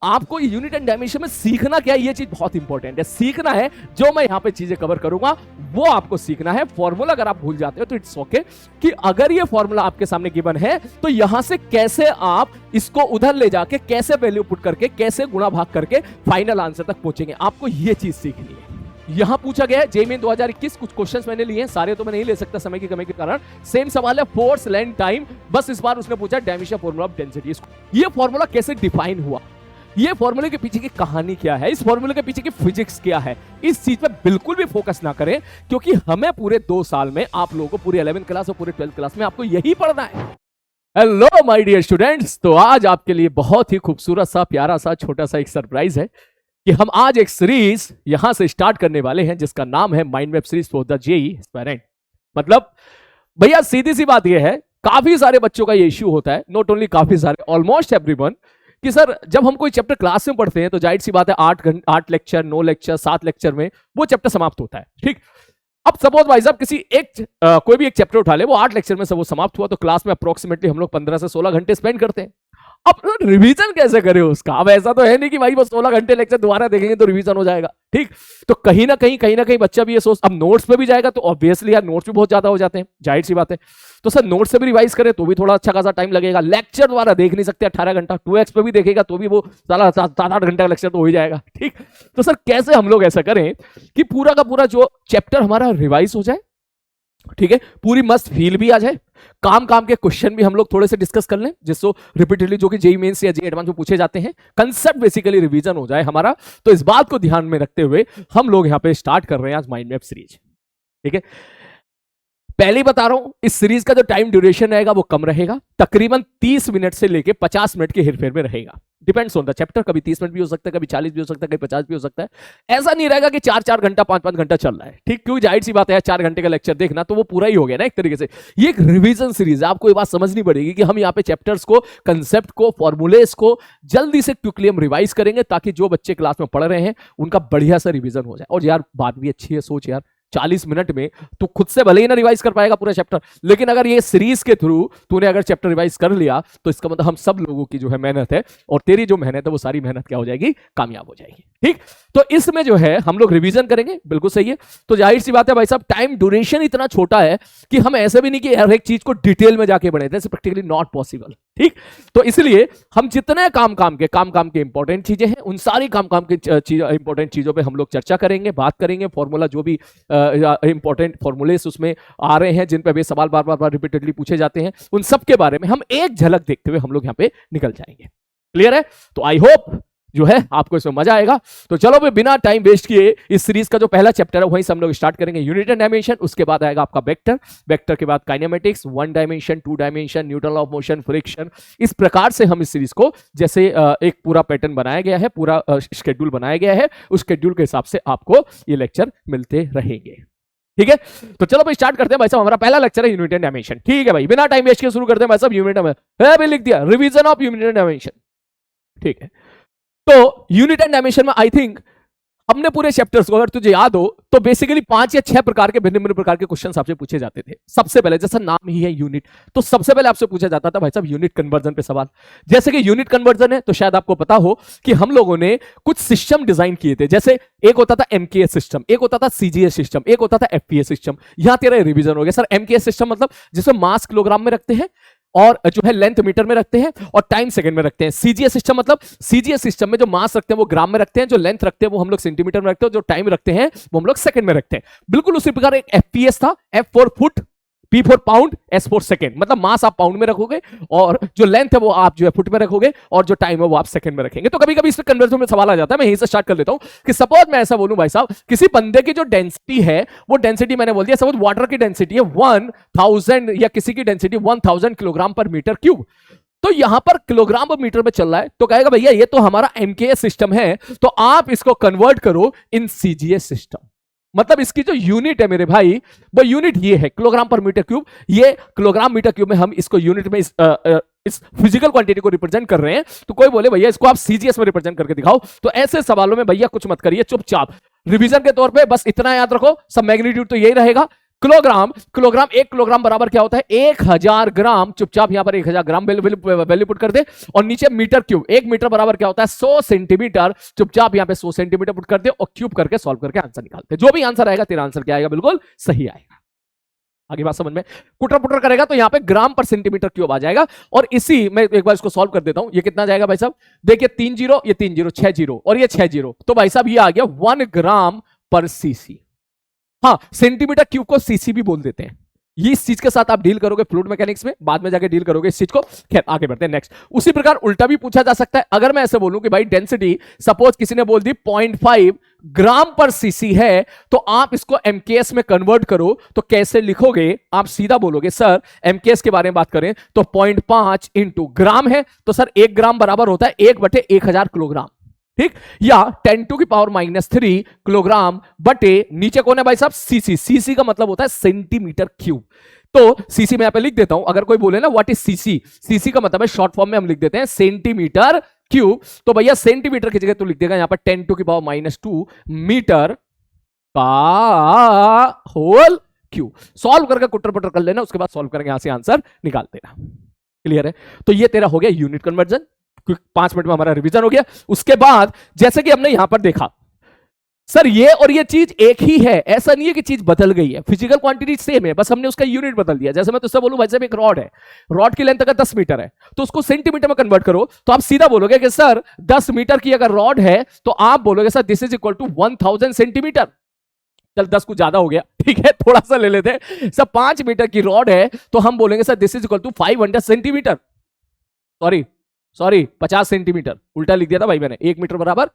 आपको unit and dimension में सीखना क्या है, ये चीज बहुत इंपॉर्टेंट है। सीखना है जो मैं यहां पे चीजें कवर करूंगा वो आपको सीखना है। फॉर्मूला अगर आप भूल जाते हो तो इट्स ओके, कि अगर ये फॉर्मूला आपके सामने गिवन है तो यहां से कैसे आप इसको उधर ले जाके कैसे वैल्यू पुट करके कैसे गुणा भाग करके फाइनल आंसर तक पहुंचेंगे, आपको ये चीज सीखनी है। यहां पूछा गया है जेईई 2021, कुछ क्वेश्चंस मैंने लिए हैं, सारे तो मैं नहीं ले सकता समय की कमी के कारण। सेम सवाल है, फोर्स, लेंथ, टाइम, बस इस बार उसने पूछा डायमेंशन फॉर्मूला ऑफ डेंसिटी। ये फॉर्मूला कैसे डिफाइन हुआ, ये फॉर्मूले के पीछे की कहानी क्या है, इस फॉर्मूले के पीछे की फिजिक्स क्या है, इस चीज पे बिल्कुल भी फोकस ना करें, क्योंकि हमें पूरे 2 साल में आप लोगों को पूरी 11th क्लास और पूरे 12th क्लास में आपको यही पढ़ना है। हेलो माय डियर स्टूडेंट्स, तो आज आपके लिए बहुत ही खूबसूरत सा, प्यारा सा, छोटा सा एक सरप्राइज है कि हम आज एक सीरीज यहां से स्टार्ट करने वाले हैं जिसका नाम है mind map series for the JEE aspirant. मतलब भैया सीधी सी बात यह है, काफी सारे बच्चों का ये इश्यू होता है, नॉट ओनली काफी सारे, ऑलमोस्ट एवरीवन, कि सर जब हम कोई चैप्टर क्लास में पढ़ते हैं तो जाहिर सी बात है 8 लेक्चर, 9 लेक्चर, 7 लेक्चर में वो चैप्टर समाप्त होता है। ठीक, अब सपोज भाई साहब किसी कोई भी एक चैप्टर उठा ले, वो 8 लेक्चर में से वो समाप्त हुआ, तो क्लास में अप्रोक्सीमेटली हम लोग 15 से 16 घंटे स्पेंड करते हैं। अब रिवीजन कैसे करें उसका? अब ऐसा तो है नहीं कि भाई बस 16 घंटे लेक्चर दोबारा देखेंगे तो रिवीजन हो जाएगा। ठीक, तो कहीं ना कहीं बच्चा भी ये सोच, अब नोट्स पे भी जाएगा तो ऑब्वियसली यार नोट्स भी बहुत ज्यादा हो जाते हैं, जाहिर सी बात है। तो सर नोट्स से भी रिवाइज करें तो भी थोड़ा अच्छा खासा टाइम लगेगा। लेक्चर दोबारा देख नहीं सकते 18 घंटा, 2x पे भी देखेगा तो भी वो 7-8 घंटा का लेक्चर तो हो ही जाएगा। ठीक, तो सर कैसे हम लोग ऐसा करें कि पूरा का पूरा जो चैप्टर हमारा रिवाइज हो जाए, ठीक है, पूरी मस्त फील भी आ जाए, काम के क्वेश्चन भी हम लोग थोड़े से डिस्कस कर लें जिससे रिपीटेडली जो कि जेईई मेंस या जेईई एडवांस में पूछे जाते हैं, कंसेप्ट बेसिकली रिवीजन हो जाए हमारा। तो इस बात को ध्यान में रखते हुए हम लोग यहां पे स्टार्ट कर रहे हैं आज माइंड मैप सीरीज। ठीक है, पहले ही बता रहा हूं इस सीरीज का जो टाइम ड्यूरेशन रहेगा वो कम रहेगा, तकरीबन 30 मिनट से लेके 50 मिनट के हेरफेर में रहेगा, डिपेंड्स ऑन द चैप्टर। कभी 30 मिनट भी हो सकता है, कभी 40 भी हो सकता है, कभी 50 भी हो सकता है। ऐसा नहीं रहेगा कि 4-4 घंटा 5-5 घंटा चल रहा है। ठीक, क्योंकि जाहिर सी बात है 4 घंटे का लेक्चर देखना तो वो पूरा ही हो गया ना एक तरीके से। ये एक रिवीजन सीरीज है, आपको ये बात समझनी पड़ेगी कि हम यहाँ पे चैप्टर्स को, कंसेप्ट को, फॉर्मूलेस को जल्दी से क्विकली हम रिवाइज करेंगे ताकि जो बच्चे क्लास में पढ़ रहे हैं उनका बढ़िया सा रिवीजन हो जाए। और यार बात भी अच्छी है, सोच यार 40 मिनट में तो खुद से भले ही ना रिवाइज कर पाएगा पूरा चैप्टर, लेकिन अगर ये सीरीज के थ्रू तूने अगर चैप्टर रिवाइज कर लिया तो इसका मतलब हम सब लोगों की जो है मेहनत है और तेरी जो मेहनत है वो सारी मेहनत क्या हो जाएगी, कामयाब हो जाएगी। ठीक, तो इसमें जो है हम लोग रिवीजन करेंगे, बिल्कुल सही है। तो जाहिर सी बात है भाई साहब टाइम ड्यूरेशन इतना छोटा है कि हम ऐसे भी नहीं कि हर एक चीज को डिटेल में जाके पढ़े, दैट्स प्रैक्टिकली नॉट पॉसिबल। ठीक, तो इसलिए हम जितने काम के इंपॉर्टेंट चीजें हैं उन सारी काम के इंपॉर्टेंट चीजों पे हम लोग चर्चा करेंगे, बात करेंगे। फॉर्मूला जो भी इंपॉर्टेंट फॉर्मूलेस उसमें आ रहे हैं जिन पे भी सवाल बार रिपीटेडली पूछे जाते हैं, उन सब के बारे में हम एक झलक देखते हुए हम लोग यहां पे निकल जाएंगे। क्लियर है? तो आई होप जो है आपको इसमें मजा आएगा। तो चलो भाई बिना टाइम वेस्ट किए इस सीरीज का जो पहला चैप्टर है वहीं से हम लोग स्टार्ट करेंगे, यूनिट एंड डायमेंशन। उसके बाद आएगा आपका वेक्टर के बाद kinematics, 1 dimension, 2 dimension, Newton law of motion, friction. इस प्रकार से हम इस सीरीज को जैसे एक पूरा पैटर्न बनाया गया है, पूरा शेड्यूल बनाया गया है, उस शेड्यूल के हिसाब से आपको ये लेक्चर मिलते रहेंगे। ठीक है, तो चलो भाई स्टार्ट करते हैं भाई साहब। हमारा पहला लेक्चर है यूनिट एंड डायमेंशन। ठीक है भाई, बिना टाइम वेस्ट किए शुरू करते हैं भाई साहब। यूनिट में लिख दिया revision of unit and dimension. ठीक है, तो यूनिट एंड डायमेंशन में आई थिंक हमने पूरे चैप्टर्स को, अगर तुझे याद हो तो बेसिकली 5 या 6 प्रकार के भिन्न प्रकार के क्वेश्चन आपसे पूछे जाते थे। सबसे पहले जैसा नाम ही है यूनिट, तो सबसे पहले आपसे पूछा जाता था भाई साहब यूनिट कन्वर्जन पे सवाल। जैसे कि यूनिट कन्वर्जन है तो शायद आपको पता हो कि हम लोगों ने कुछ सिस्टम डिजाइन किए थे, जैसे एक होता था एमकेएस सिस्टम, एक होता था सीजीएस सिस्टम, एक होता था एफपीएस सिस्टम। यहां तेरा रिवीजन हो गया सर। एमकेएस सिस्टम मतलब जिसमें मास किलोग्राम में रखते हैं और जो है लेंथ मीटर में रखते हैं और टाइम सेकंड में रखते हैं। सीजीएस सिस्टम मतलब सीजीएस सिस्टम में जो मास रखते हैं वो ग्राम में रखते हैं, जो लेंथ रखते हैं वो हम लोग सेंटीमीटर में रखते हैं, जो टाइम रखते हैं वो हम लोग सेकंड में रखते हैं। बिल्कुल उसी प्रकार एक एफपीएस था, F for foot, P for pound, S for second. मतलब मास आप पाउंड में रखोगे और जो लेंथ है वो आप जो है फुट में रखोगे और जो टाइम है वो आप सेकंड में रखेंगे। तो कभी कभी इससे कन्वर्जन में सवाल आ जाता है। मैं यहीं से स्टार्ट कर लेता हूं कि सपोज मैं ऐसा बोलूं भाई साहब, किसी बंदे की जो डेंसिटी है वो डेंसिटी मैंने बोल दिया, सपोज वाटर की डेंसिटी है 1000 या किसी की डेंसिटी 1000 किलोग्राम पर मीटर क्यूब। तो यहां पर किलोग्राम पर मीटर में चल रहा है, तो कहेगा भैया ये तो हमारा एमकेएस सिस्टम है, तो आप इसको कन्वर्ट करो इन सीजीएस सिस्टम। मतलब इसकी जो यूनिट है मेरे भाई, वो यूनिट ये है किलोग्राम पर मीटर क्यूब। ये किलोग्राम मीटर क्यूब में हम इसको यूनिट में इस फिजिकल क्वांटिटी को रिप्रेजेंट कर रहे हैं। तो कोई बोले भैया इसको आप सीजीएस में रिप्रेजेंट करके दिखाओ, तो ऐसे सवालों में भैया कुछ मत करिए, चुपचाप रिवीजन के तौर पे बस इतना याद रखो, सब मैग्नीट्यूड तो यही रहेगा, किलोग्राम, किलोग्राम, 1 किलोग्राम बराबर क्या होता है 1000 ग्राम। चुपचाप यहां पर 1000 ग्राम वैल्यू पुट कर दे, और नीचे मीटर क्यूब, 1 मीटर बराबर क्या होता है 100 सेंटीमीटर। चुपचाप यहां पे 100 सेंटीमीटर पुट कर दे और क्यूब करके सॉल्व करके आंसर निकालते। जो भी आंसर आएगा तेरा आंसर क्या आएगा, बिल्कुल सही आएगा। आगे बात समझ में, कुटर पुटर करेगा तो यहां पे ग्राम पर सेंटीमीटर क्यूब आ जाएगा। और इसी मैं एक बार इसको सॉल्व कर देता हूं, ये कितना जाएगा भाई साहब, देखिए 3 जीरो, ये 3 जीरो, 6 जीरो और ये 6 जीरो, तो भाई साहब ये आ गया 1 ग्राम पर सीसी। हाँ, सेंटीमीटर क्यूब को सीसी भी बोल देते हैं। ये इस चीज के साथ आप डील करोगे फ्लूइड मैकेनिक्स में, बाद में जाके डील करोगे इस चीज को। खैर आगे बढ़ते हैं नेक्स्ट। उसी प्रकार उल्टा भी पूछा जा सकता है। अगर मैं ऐसे बोलूं कि भाई डेंसिटी सपोज किसी ने बोल दी 0.5 ग्राम पर सीसी है, तो आप इसको एमकेएस में कन्वर्ट करो तो कैसे लिखोगे, आप सीधा बोलोगे सर एमकेएस के बारे में बात करें तो 0.5 इंटू ग्राम है, तो सर 1 ग्राम बराबर होता है 1/1000 किलोग्राम, ठीक, या 10⁻³ किलोग्राम बटे नीचे कौन है भाई साहब सीसी। सीसी का मतलब होता है सेंटीमीटर क्यूब। तो सीसी में यहां पे लिख देता हूं। अगर कोई बोले ना व्हाट इज सीसी, सीसी का मतलब है शॉर्ट फॉर्म में हम लिख देते हैं सेंटीमीटर क्यूब। तो भैया सेंटीमीटर की जगह तू लिख देगा यहां पर 10⁻² मीटर का होल क्यूब। सॉल्व करके कुटर पुटर कर लेना, उसके बाद सॉल्व करेंगे, यहां से आंसर निकाल देना। क्लियर है? तो ये तेरा हो गया यूनिट कन्वर्जन। 5 मिनट में हमारा रिवीजन हो गया। उसके बाद जैसे कि हमने यहां पर देखा सर ये और ये चीज एक ही है, ऐसा नहीं है कि चीज बदल गई है, फिजिकल क्वांटिटी सेम है, बस हमने उसका यूनिट बदल दिया। जैसे मैं तुझसे बोलूं भाई साहब एक रॉड है, रॉड की लेंथ अगर 10 मीटर है तो उसको सेंटीमीटर में कन्वर्ट करो, तो आप सीधा बोलोगे कि सर 10 मीटर की अगर रॉड है तो आप बोलोगे sir this is equal to 1000 centimetre. चल 10 कुछ ज्यादा हो गया, ठीक है, थोड़ा सा ले लेते हैं। सर 5 मीटर की रॉड है तो हम बोलेंगे sir this is equal to 500 centimetre. Sorry 50 centimetre उल्टा लिख दिया था भाई मैंने। 1 मीटर बराबर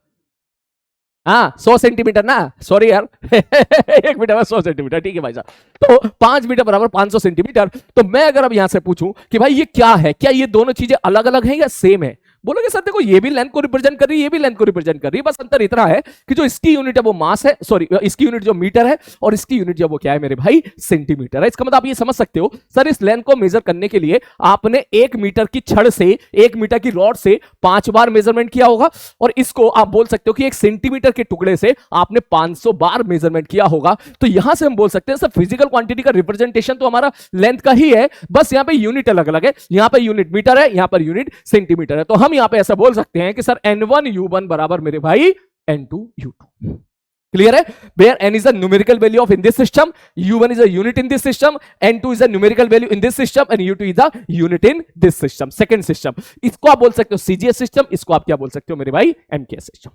100 सेंटीमीटर ना, सॉरी यार 1 मीटर 100 सेंटीमीटर, ठीक है भाई साहब। तो 5 मीटर बराबर 500 सेंटीमीटर। तो मैं अगर अब यहां से पूछूं कि भाई ये क्या है, क्या ये दोनों चीजें अलग अलग हैं या सेम है, बोलोगे सर देखो ये भी लेंथ को रिप्रेजेंट कर रही है, ये भी लेंथ को रिप्रेजेंट कर रही है, बस अंतर इतना है कि जो इसकी यूनिट है वो मास है, सॉरी इसकी यूनिट जो मीटर है और इसकी यूनिट जो वो क्या है मेरे भाई सेंटीमीटर है। इसका मतलब आप ये समझ सकते हो सर इस लेंथ को मेजर करने के लिए आपने 1 मीटर की छड़ से 1 मीटर की रॉड से 5 बार मेजरमेंट किया होगा, और इसको आप बोल सकते हो कि 1 सेंटीमीटर के टुकड़े से आपने 500 बार मेजरमेंट किया होगा। तो यहां से हम बोल सकते हैं सर फिजिकल क्वांटिटी का रिप्रेजेंटेशन तो हमारा लेंथ का ही है, बस यहां पे यूनिट अलग अलग है। यहां पे यूनिट मीटर है, यहां पर यूनिट सेंटीमीटर है। तो हम यहां पे ऐसा बोल सकते हैं कि सर N1U1 बराबर मेरे भाई N2U2। क्लियर है? Where N is a numerical value of in this system, U1 is a unit in this system, N2 is a numerical value in this system and U2 is a unit in this system, second system। इसको आप बोल सकते हो CGS system, इसको आप क्या बोल सकते हो मेरे भाई MKS सिस्टम।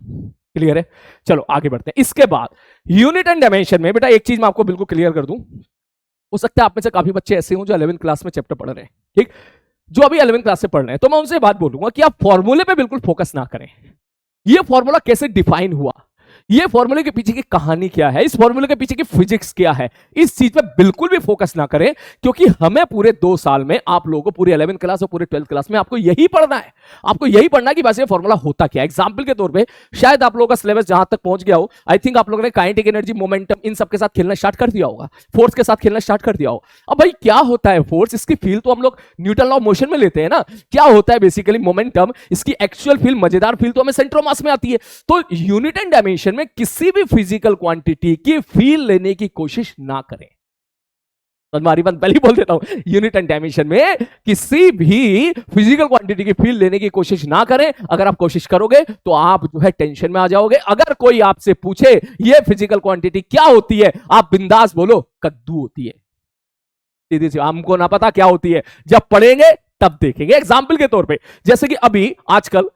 क्लियर है? चलो आगे बढ़ते हैं। इसके बाद यूनिट एंड डायमेंशन में बेटा एक चीज मैं आपको बिल्कुल क्लियर कर दूं, हो सकता है आप में से काफी बच्चे ऐसे हों जो 11th क्लास में चैप्टर पढ़ रहे हैं, ठीक, जो अभी 11th क्लास से पढ़ रहे हैं, तो मैं उनसे बात बोलूंगा कि आप फॉर्मूले पे बिल्कुल फोकस ना करें। ये फॉर्मूला कैसे डिफाइन हुआ, ये फॉर्मूले के पीछे की कहानी क्या है, इस फॉर्मूले के पीछे की फिजिक्स क्या है, इस चीज पे बिल्कुल भी फोकस ना करें, क्योंकि हमें पूरे 2 साल में आप लोगों को पूरे 11th क्लास और पूरे 12th क्लास में आपको यही पढ़ना है। आपको यही पढ़ना है कि वैसे ये फॉर्मूला होता क्या है। एग्जांपल के तौर पे शायद आप लोगों का सिलेबस जहां तक पहुंच गया हो, आई थिंक आप लोगों ने काइनेटिक एनर्जी, मोमेंटम इन सब के साथ खेलना स्टार्ट कर दिया होगा, फोर्स के साथ खेलना स्टार्ट कर दिया हो। अब भाई क्या होता है फोर्स, इसकी फील तो हम लोग न्यूटन लॉ ऑफ मोशन में लेते हैं ना। क्या होता है बेसिकली मोमेंटम, इसकी एक्चुअल फील, मजेदार फील तो हमें सेंटर ऑफ मास में आती है। तो यूनिट एंड डायमेंशन में किसी भी फिजिकल क्वांटिटी की फील लेने की कोशिश ना करें। तो हमारी बात पहले बोल देता हूं, यूनिट एंड डायमेंशन में किसी भी फिजिकल क्वांटिटी की फील लेने की कोशिश ना करें। अगर आप कोशिश करोगे तो आप जो है टेंशन में आ जाओगे। अगर कोई आपसे पूछे ये फिजिकल क्वांटिटी क्या होती है, आप बिंदास बोलो कद्दू होती है। सीधी सी, हमको ना पता क्या होती है, जब पढ़ेंगे तब देखेंगे। एग्जाम्पल के तौर पे जैसे कि अभी आजकल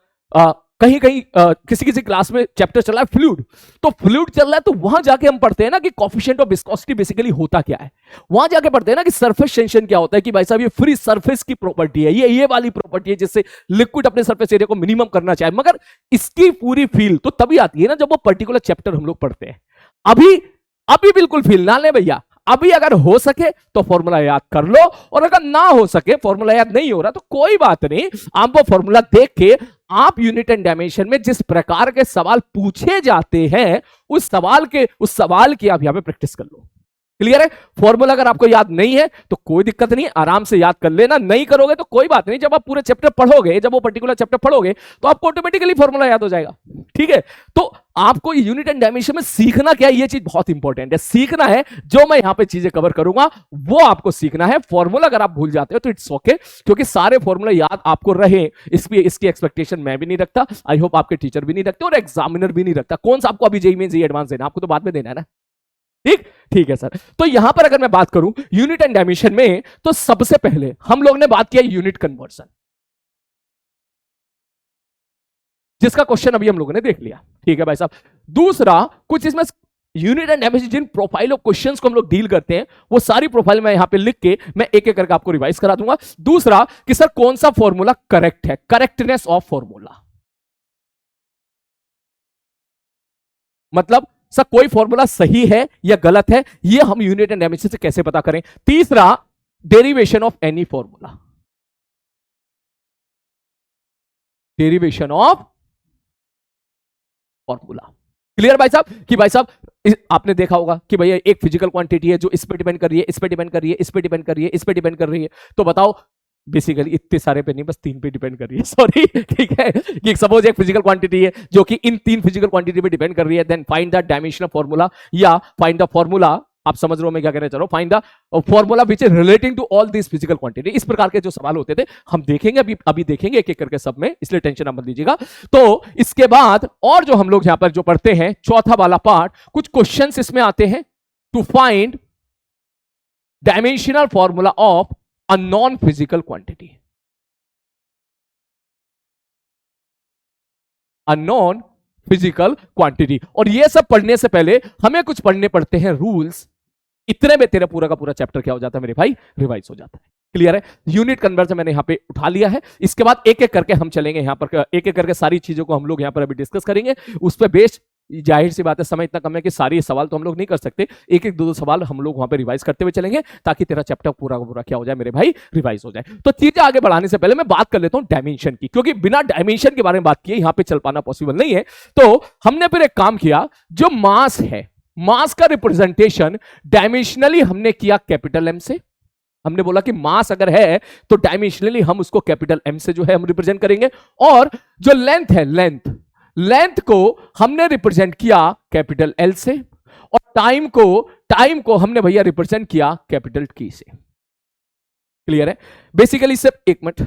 कहीं कहीं किसी किसी क्लास में चैप्टर चल रहा है फ्लूइड, तो फ्लूइड चल रहा है तो वहां जाके हम पढ़ते हैं ना कि कोएफिशिएंट ऑफ विस्कोसिटी बेसिकली होता क्या है। वहां जाके पढ़ते हैं ना कि सरफेस टेंशन क्या होता है, कि भाई साहब ये फ्री सरफेस की प्रॉपर्टी है, ये वाली प्रॉपर्टी है जिससे लिक्विड अपने सरफेस एरिया को मिनिमम करना चाहे। मगर इसकी पूरी फील तो तभी आती है ना जब वो पर्टिकुलर चैप्टर हम लोग पढ़ते हैं। अभी बिल्कुल फील ना ले भैया, अभी अगर हो सके तो फॉर्मूला याद कर लो, और अगर ना हो सके, फॉर्मूला याद नहीं हो रहा तो कोई बात नहीं, आप वो फॉर्मूला देख के आप यूनिट एंड डायमेंशन में जिस प्रकार के सवाल पूछे जाते हैं उस सवाल की आप यहां पे प्रैक्टिस कर लो। क्लियर है? फॉर्मूला अगर आपको याद नहीं है तो कोई दिक्कत नहीं, आराम से याद कर लेना। नहीं करोगे तो कोई बात नहीं, जब आप पूरे चैप्टर पढ़ोगे, जब वो पर्टिकुलर चैप्टर पढ़ोगे तो आपको ऑटोमेटिकली फॉर्मूला याद हो जाएगा। ठीक है। तो आपको यूनिट एंड डायमेंशन में सीखना क्या है, ये चीज बहुत इंपॉर्टेंट है। सीखना है जो मैं यहां पे चीजें कवर करूंगा वो आपको सीखना है। फॉर्मूला अगर आप भूल जाते हो तो इट्स ओके, क्योंकि सारे फॉर्मूला याद आपको रहे इसकी एक्सपेक्टेशन मैं भी नहीं रखता, आई होप आपके टीचर भी नहीं रखते और एग्जामिनर भी नहीं रखता। कौन सा आपको अभी जेईई मेंस एडवांस देना, आपको तो बाद में देना है ना। ठीक ठीक है सर। तो यहां पर अगर मैं बात करूं यूनिट एंड डायमेंशन में, तो सबसे पहले हम लोग ने बात किया यूनिट कन्वर्जन, जिसका क्वेश्चन अभी हम लोगों ने देख लिया। ठीक है भाई साहब। दूसरा कुछ इसमें यूनिट एंड डायमेंशन जिन प्रोफाइल ऑफ क्वेश्चंस को हम लोग डील करते हैं वो सारी प्रोफाइल मैं यहां पे लिख के मैं एक एक करके आपको रिवाइज करा दूंगा। दूसरा कि सर कौन सा फॉर्मूला करेक्ट है, करेक्टनेस ऑफ फॉर्मूला, मतलब सर कोई फॉर्मूला सही है या गलत है, ये हम यूनिट एंड डायमेंशन से कैसे पता करें। तीसरा derivation of any formula, derivation of formula. Clear भाई साहब कि भाई साहब आपने देखा होगा कि भैया एक फिजिकल क्वांटिटी है जो इस पे डिपेंड कर रही है, इस पे डिपेंड कर रही है, इस पे डिपेंड कर रही है, इस पे डिपेंड कर रही है, तो बताओ बेसिकली इतने सारे पे नहीं, बस 3 पे डिपेंड कर रही है, सॉरी। ठीक है कि सपोज एक फिजिकल क्वांटिटी है जो कि इन 3 फिजिकल क्वांटिटी पे डिपेंड कर रही है, then find the dimensional formula या फाइंड द फॉर्मूला, आप समझ रहे हो मैं क्या कहना चाह रहा हूं, find the formula which is relating to all this physical quantity. इस प्रकार के जो सवाल होते थे हम देखेंगे, अभी देखेंगे एक एक करके सब में, इसलिए टेंशन मत लीजिएगा। तो इसके बाद और जो हम लोग यहां पर जो पढ़ते हैं चौथा वाला पार्ट, कुछ क्वेश्चंस इसमें आते हैं to find dimensional formula of a non physical quantity, a non physical quantity. और ये सब पढ़ने से पहले हमें कुछ पढ़ने पड़ते हैं रूल्स, इतने में तेरा पूरा का पूरा चैप्टर क्या हो जाता है मेरे भाई, रिवाइज हो जाता है। क्लियर है। यूनिट कन्वर्जन मैंने यहां पे उठा लिया है। इसके बाद एक एक करके हम चलेंगे, यहां पर एक एक करके सारी चीजों को हम लोग यहां पर अभी डिस्कस करेंगे। उस पर बेस्ड जाहिर सी बात है समय इतना कम है कि सारी सवाल तो हम लोग नहीं कर सकते, एक एक दो सवाल हम लोग वहां पे रिवाइज करते हुए चलेंगे ताकि तेरा चैप्टर पूरा का पूरा क्या हो जाए मेरे भाई, रिवाइज हो जाए। तो चीजें आगे बढ़ाने से पहले मैं बात कर लेता हूं डायमेंशन की, क्योंकि बिना डायमेंशन के बारे में बात किए यहां पे चल पाना पॉसिबल नहीं है। तो हमने फिर एक काम किया, जो मास है, मास का रिप्रेजेंटेशन डायमेंशनली हमने किया कैपिटल एम से। हमने बोला कि मास अगर है तो डायमेंशनली हम उसको कैपिटल एम से जो है हम रिप्रेजेंट करेंगे, और जो लेंथ है, लेंथ को हमने रिप्रेजेंट किया कैपिटल एल से, और टाइम को हमने भैया रिप्रेजेंट किया कैपिटल टी से। क्लियर है। बेसिकली सिर्फ एक मिनट,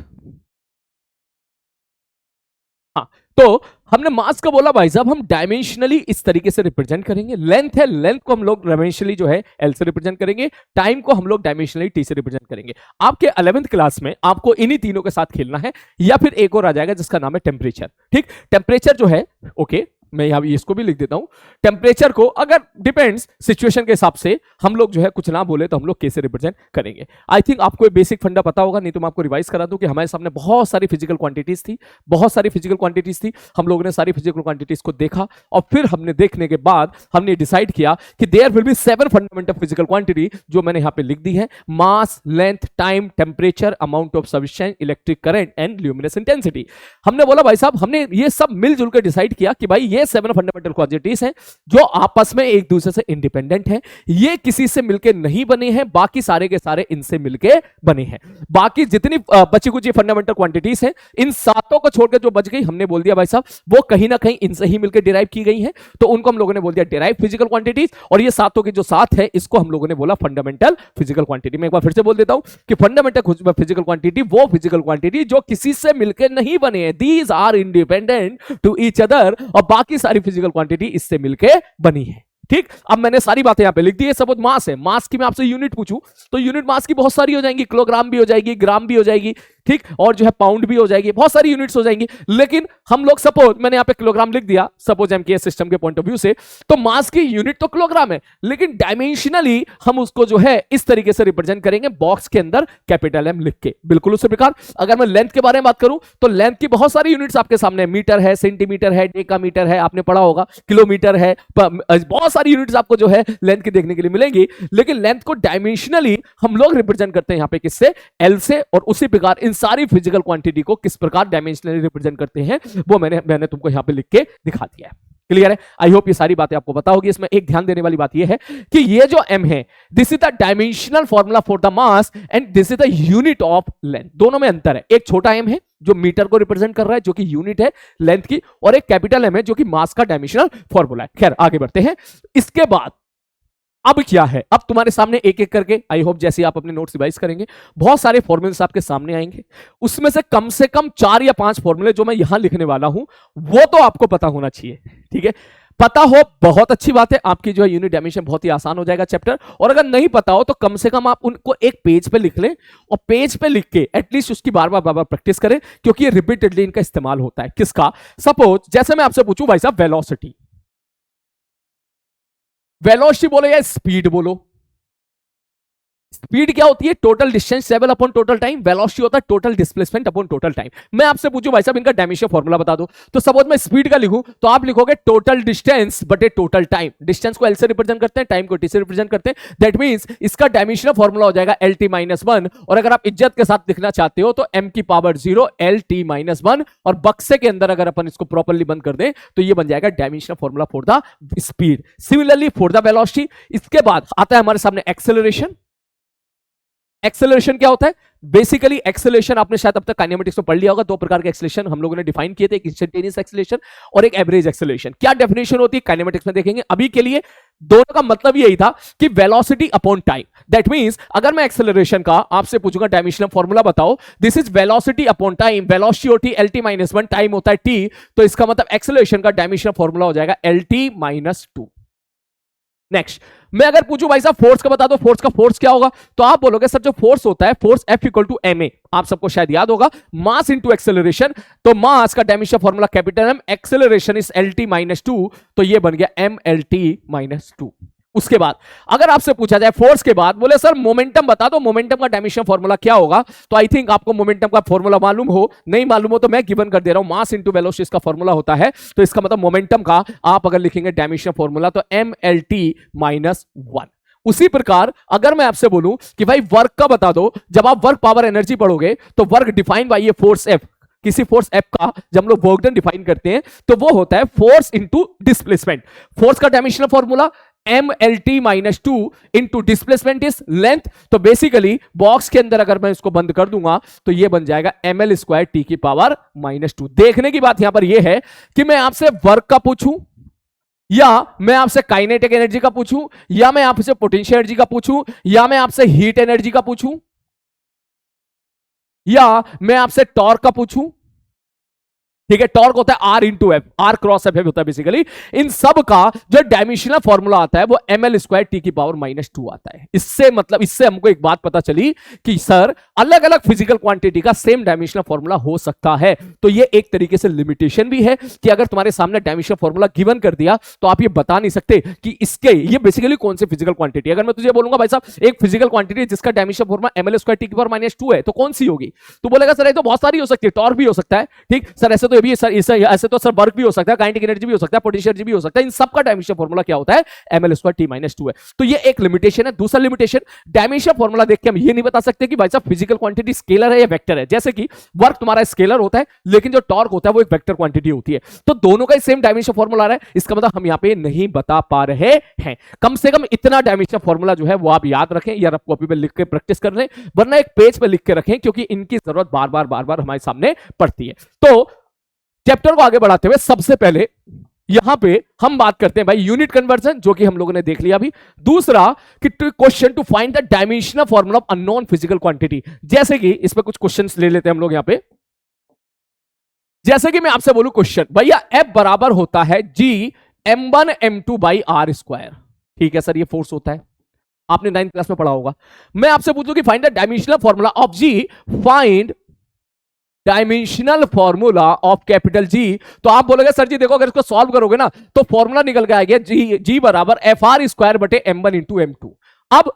हाँ, तो हमने मास का बोला भाई साहब हम डायमेंशनली इस तरीके से रिप्रेजेंट करेंगे। लेंथ है, लेंथ को हम लोग डायमेंशनली जो है एल से रिप्रेजेंट करेंगे, टाइम को हम लोग डायमेंशनली टी से रिप्रेजेंट करेंगे। आपके 11th क्लास में आपको इन्हीं तीनों के साथ खेलना है, या फिर एक और आ जाएगा जिसका नाम है टेम्परेचर। ठीक, टेम्परेचर जो है, ओके मैं यहां इसको भी लिख देता हूं। टेम्परेचर को अगर डिपेंड्स सिचुएशन के हिसाब से हम लोग जो है कुछ ना बोले तो हम लोग कैसे रिप्रेजेंट करेंगे। आई थिंक आपको एक बेसिक फंडा पता होगा, नहीं तो मैं आपको रिवाइज करा दूं कि हमारे सामने बहुत सारी फिजिकल क्वांटिटीज थी, हम लोगों ने सारी फिजिकल क्वांटिटीज को देखा, और फिर हमने देखने के बाद हमने डिसाइड किया कि there will be 7 fundamental physical quantity, जो मैंने यहां पे लिख दी है, mass, length, time, temperature, amount of substance, electric current and luminous intensity. हमने बोला भाई साहब हमने ये सब मिलजुल कर डिसाइड किया कि भाई ये 7 फंडामेंटल क्वांटिटीज हैं जो आपस में एक दूसरे से इंडिपेंडेंट हैं, ये किसी से मिलके नहीं बने हैं, बाकी सारे के सारे इनसे मिलके बने हैं। बाकी जितनी बची कुछ फंडामेंटल क्वांटिटीज हैं, इन सातों को छोड़कर जो बच गई हमने बोल दिया भाई साहब वो कहीं ना कहीं इनसे ही मिलकर डिराइव की गई हैं, तो उनको हम लोगों ने बोल दिया डिराइव फिजिकल क्वांटिटीज। और ये सातों की जो सात है इसको हम लोगों ने बोला फंडामेंटल फिजिकल क्वांटिटी। मैं एक बार फिर से बोल देता हूं कि फंडामेंटल फिजिकल क्वांटिटी वो फिजिकल क्वांटिटी जो किसी से मिलकर नहीं बने हैं, these are independent to each other, और बाकी सारी फिजिकल क्वांटिटी इससे मिलकर बनी है। ठीक, अब मैंने सारी बातें यहां पे लिख दी है। सपोज मास है, मास की मैं आपसे यूनिट पूछूं तो यूनिट मास की बहुत सारी हो जाएंगी, किलोग्राम भी हो जाएगी, ग्राम भी हो जाएगी, ठीक, और जो है पाउंड भी हो जाएगी, बहुत सारी यूनिट्स हो जाएंगी। लेकिन हम लोग सपोज मैंने यहां पे किलोग्राम लिख दिया सपोज एमकेएस सिस्टम के पॉइंट ऑफ व्यू से, तो मास की यूनिट तो किलोग्राम है, लेकिन डायमेंशनली हम उसको जो है इस तरीके से रिप्रेजेंट करेंगे बॉक्स के अंदर कैपिटल एम लिख के। बिल्कुल उसी प्रकार अगर मैं लेंथ के बारे में बात करूं तो लेंथ की बहुत सारी यूनिट्स आपके सामने, मीटर है, सेंटीमीटर है, डेकामीटर है, आपने पढ़ा होगा, किलोमीटर है, बहुत सारी यूनिट्स आपको जो है लेंथ की देखने के लिए मिलेंगी। लेकिन लेंथ को डायमेंशनली हम लोग रिप्रेजेंट करते हैं यहां पे किससे, एल से, और उसी प्रकार इन सारी फिजिकल क्वांटिटी को किस प्रकार डायमेंशनली रिप्रेजेंट करते हैं वो मैंने तुमको यहां पे लिख के दिखा दिया है। क्लियर है? आई होप ये सारी बातें आपको पता होगी। इसमें एक ध्यान देने वाली बात ये है कि ये जो m है, this is the dimensional formula for the mass and this is the unit of length. दोनों में अंतर है। एक छोटा m है जो मीटर को रिप्रेजेंट कर रहा है, जो कि यूनिट है लेंथ की, और एक कैपिटल m है जो कि मास का डायमेंशनल फॉर्मूला है। खैर आगे बढ़ते हैं। इसके बाद अब क्या है, अब तुम्हारे सामने एक एक करके, आई होप जैसे आप अपने नोट्स रिवाइज करेंगे बहुत सारे फॉर्मूलेस आपके सामने आएंगे। उसमें से कम 4 या 5 फॉर्मूले जो मैं यहां लिखने वाला हूं वो तो आपको पता होना चाहिए। ठीक है, पता हो बहुत अच्छी बात है, आपकी जो है यूनिट डायमेंशन बहुत ही आसान हो जाएगा चैप्टर। और अगर नहीं पता हो तो कम से कम आप उनको एक पेज पे लिख लें, और पेज पे लिख के एटलीस्ट उसकी बार बार प्रैक्टिस करें, क्योंकि ये रिपीटेडली इनका इस्तेमाल होता है। किसका? सपोज जैसे मैं आपसे पूछूं भाई साहब वेलोसिटी, वेलोसिटी बोलो या स्पीड बोलो। स्पीड क्या होती है? Total distance travel upon total time. Velocity होता है total displacement upon total time. मैं आपसे पूछूं भाई साहब इनका डायमेंशन फॉर्मूला बता दो, तो सपोज मैं स्पीड का लिखूं तो आप लिखोगे टोटल डिस्टेंस बटे टोटल टाइम। डिस्टेंस को एल से रिप्रेजेंट करते हैं, टाइम को टी से रिप्रेजेंट करते हैं। दैट मींस इसका डायमेंशन फॉर्मूला हो जाएगा एल टी माइनस 1, और अगर आप इज्जत के साथ लिखना चाहते हो तो एम की पावर 0 एल टी माइनस 1, और बक्से के अंदर अगर अपन इसको प्रॉपर्ली बंद कर दें तो ये बन जाएगा dimension formula for the speed. Similarly for the velocity. इसके बाद आता है हमारे सामने एक्सेलरेशन। एक्सेलरेशन क्या होता है? बेसिकली एक्सेलरेशन आपने शायद अब तक काइनेमेटिक्स में पढ़ लिया होगा। 2 प्रकार के एक्सेलरेशन हम लोगों ने डिफाइन किए थे, एक इंस्टेंटेनियस एक्सेलरेशन और एक एवरेज एक्सेलरेशन। क्या डेफिनेशन होती है काइनेमेटिक्स में देखेंगे। अभी के लिए दोनों का मतलब यही था कि velocity upon time. That means अगर मैं एक्सेलरेशन का आपसे पूछूंगा डायमेंशनल फॉर्मूला बताओ, this is velocity upon time. Velocity होती है lt माइनस 1, टाइम होता है t, तो इसका मतलब एक्सेलरेशन का डायमेंशनल फॉर्मूला हो जाएगा lt माइनस 2। नेक्स्ट मैं अगर पूछूं भाई साहब फोर्स का बता दो, फोर्स का फोर्स क्या होगा, तो आप बोलोगे सर जो फोर्स होता है force F equal to ma। आप सबको शायद याद होगा मास इंटू एक्सेलरेशन, तो मास का dimension formula capital M, acceleration is lt minus 2, तो ये बन गया mlt माइनस 2। उसके बाद अगर आपसे पूछा जाए फोर्स के बाद, बोले सर मोमेंटम बता दो, मोमेंटम का डायमेंशन फॉर्मूला क्या होगा, तो आई थिंक आपको मोमेंटम का फॉर्मूला मालूम हो, नहीं मालूम हो तो मैं गिवन कर दे रहा हूं। मास इंटू वेलोसिटी इसका फॉर्मूला होता है, तो इसका मतलब मोमेंटम का आप अगर लिखेंगे डायमेंशन फॉर्मूला तो mlt माइनस 1। उसी प्रकार अगर मैं आपसे बोलूं कि भाई वर्क का बता दो, जब आप वर्क पावर एनर्जी पढ़ोगे तो वर्क डिफाइन बाय ये फोर्स F, किसी फोर्स F का जब हम लोग वर्क डन डिफाइन करते हैं तो वो होता है फोर्स इंटू डिस्प्लेसमेंट। फोर्स का dimensional formula mlt minus 2 into displacement is length. तो बेसिकली बॉक्स के अंदर अगर मैं इसको बंद कर दूंगा तो ये बन जाएगा ml स्क्वायर t की पावर माइनस 2। देखने की बात यहां पर यह है कि मैं आपसे वर्क का पूछूं, या मैं आपसे काइनेटिक एनर्जी का पूछूं, या मैं आपसे पोटेंशियल एनर्जी का पूछूं, या मैं आपसे हीट एनर्जी का पूछूं, या मैं आपसे टॉर्क का पूछूं। ठीक है, टॉर्क होता है r into F, r cross F होता है बेसिकली। इन सब का जो डायमेंशनल फॉर्मूला आता है वो ml स्क्वायर टी की पावर माइनस 2 आता है। इससे मतलब इससे हमको एक बात पता चली कि सर अलग अलग फिजिकल क्वांटिटी का सेम डायमेंशनल फॉर्मूला हो सकता है। तो ये एक तरीके से लिमिटेशन भी है कि अगर तुम्हारे सामने डायमेंशनल फॉर्मूला गिवन कर दिया तो आप ये बता नहीं सकते कि इसके ये बेसिकली कौन से फिजिकल क्वांटिटी। अगर मैं तुझे बोलूंगा भाई साहब एक फिजिकल क्वांटिटी जिसका dimensional formula ml square T की पावर माइनस 2 है, तो कौन सी होगी? तो बोलेगा सर ये तो बहुत सारी हो सकती है, टॉर्क भी हो सकता है, ठीक सर, ऐसे तो ये भी सर ऐसे तो सर वर्क भी हो सकता है, काइनेटिक एनर्जी भी हो सकता है, पोटेंशियल एनर्जी भी हो सकता है। इन सब का डायमेंशन फॉर्मूला क्या होता है? ml स्क्वायर t माइनस 2 है। तो ये एक लिमिटेशन है। दूसरा लिमिटेशन, डायमेंशन फॉर्मूला देख के हम ये नहीं बता सकते कि भाई साहब फिजिकल क्वांटिटी स्केलर है या वेक्टर है। जैसे कि वर्क तुम्हारा स्केलर होता है लेकिन जो टॉर्क होता है वो एक वेक्टर क्वांटिटी होती है, तो दोनों का ही सेम डायमेंशन फॉर्मूला आ रहा है, इसका मतलब हम यहां पे नहीं बता पा रहे हैं। कम से कम इतना डायमेंशन फॉर्मूला जो है वो आप याद रखें या रफ कॉपी पे लिख के प्रैक्टिस कर लें, वरना एक पेज पे लिख के रखें, क्योंकि इनकी जरूरत बार बार हमारे सामने पड़ती है। तो चैप्टर को आगे बढ़ाते हुए सबसे पहले यहां पे हम बात करते हैं भाई यूनिट कन्वर्जन, जो कि हम लोगों ने देख लिया अभी। दूसरा कि question to find the dimensional formula of unknown physical quantity. जैसे कि इस पे कुछ क्वेश्चंस ले लेते हैं हम लोग यहां पे। जैसे कि मैं आपसे बोलूं क्वेश्चन, भैया F बराबर होता है G m1 m2 by are square. ठीक है सर, ये फोर्स होता है, आपने 9th क्लास में पढ़ा होगा। मैं आपसे पूछूं कि find the dimensional formula of G, find dimensional formula of capital G. तो आप बोलोगे सर जी देखो अगर इसको सॉल्व करोगे ना तो फॉर्मूला निकल के आएगा जी बराबर एफ आर स्क्वायर बटे m1 इंटू m2। अब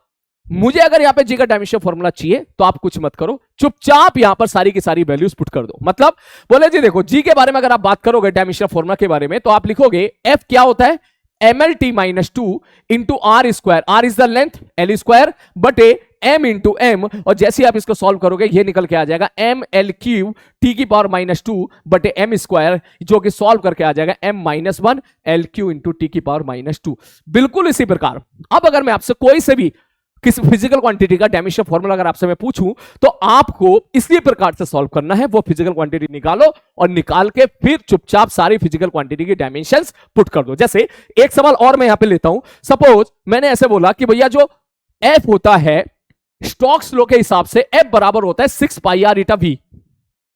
मुझे अगर यहां पे जी का डायमेंशन फॉर्मूला चाहिए तो आप कुछ मत करो, चुपचाप यहां पर सारी की सारी वैल्यूज पुट कर दो। मतलब बोले जी देखो जी के बारे में अगर आप बात करोगे डायमेंशनल फॉर्मूला के बारे में, तो आप लिखोगे एफ क्या होता है mlt minus 2 into r square, r is the length, l square बटे m इंटू एम, और जैसे ही आप इसको सॉल्व करोगे ये निकल के आ जाएगा m l क्यूब टी की पावर -2 बटे m स्क्वायर, जो कि सॉल्व करके आ जाएगा m -1 l Q into T की पावर -2। बिल्कुल इसी प्रकार अब अगर मैं आपसे कोई से भी किसी फिजिकल क्वांटिटी का डायमेंशन फॉर्मूला अगर आपसे मैं पूछूं तो आपको इसी प्रकार से सॉल्व करना है। वो फिजिकल क्वांटिटी निकालो और निकाल के फिर चुपचाप सारी फिजिकल क्वांटिटी की डायमेंशंस पुट कर दो। जैसे एक सवाल और मैं यहां पे लेता हूं, सपोज मैंने ऐसे बोला कि भैया जो एफ होता है स्टोक्स लॉ के हिसाब से एफ बराबर होता है 6 पाई आर ईटा वी।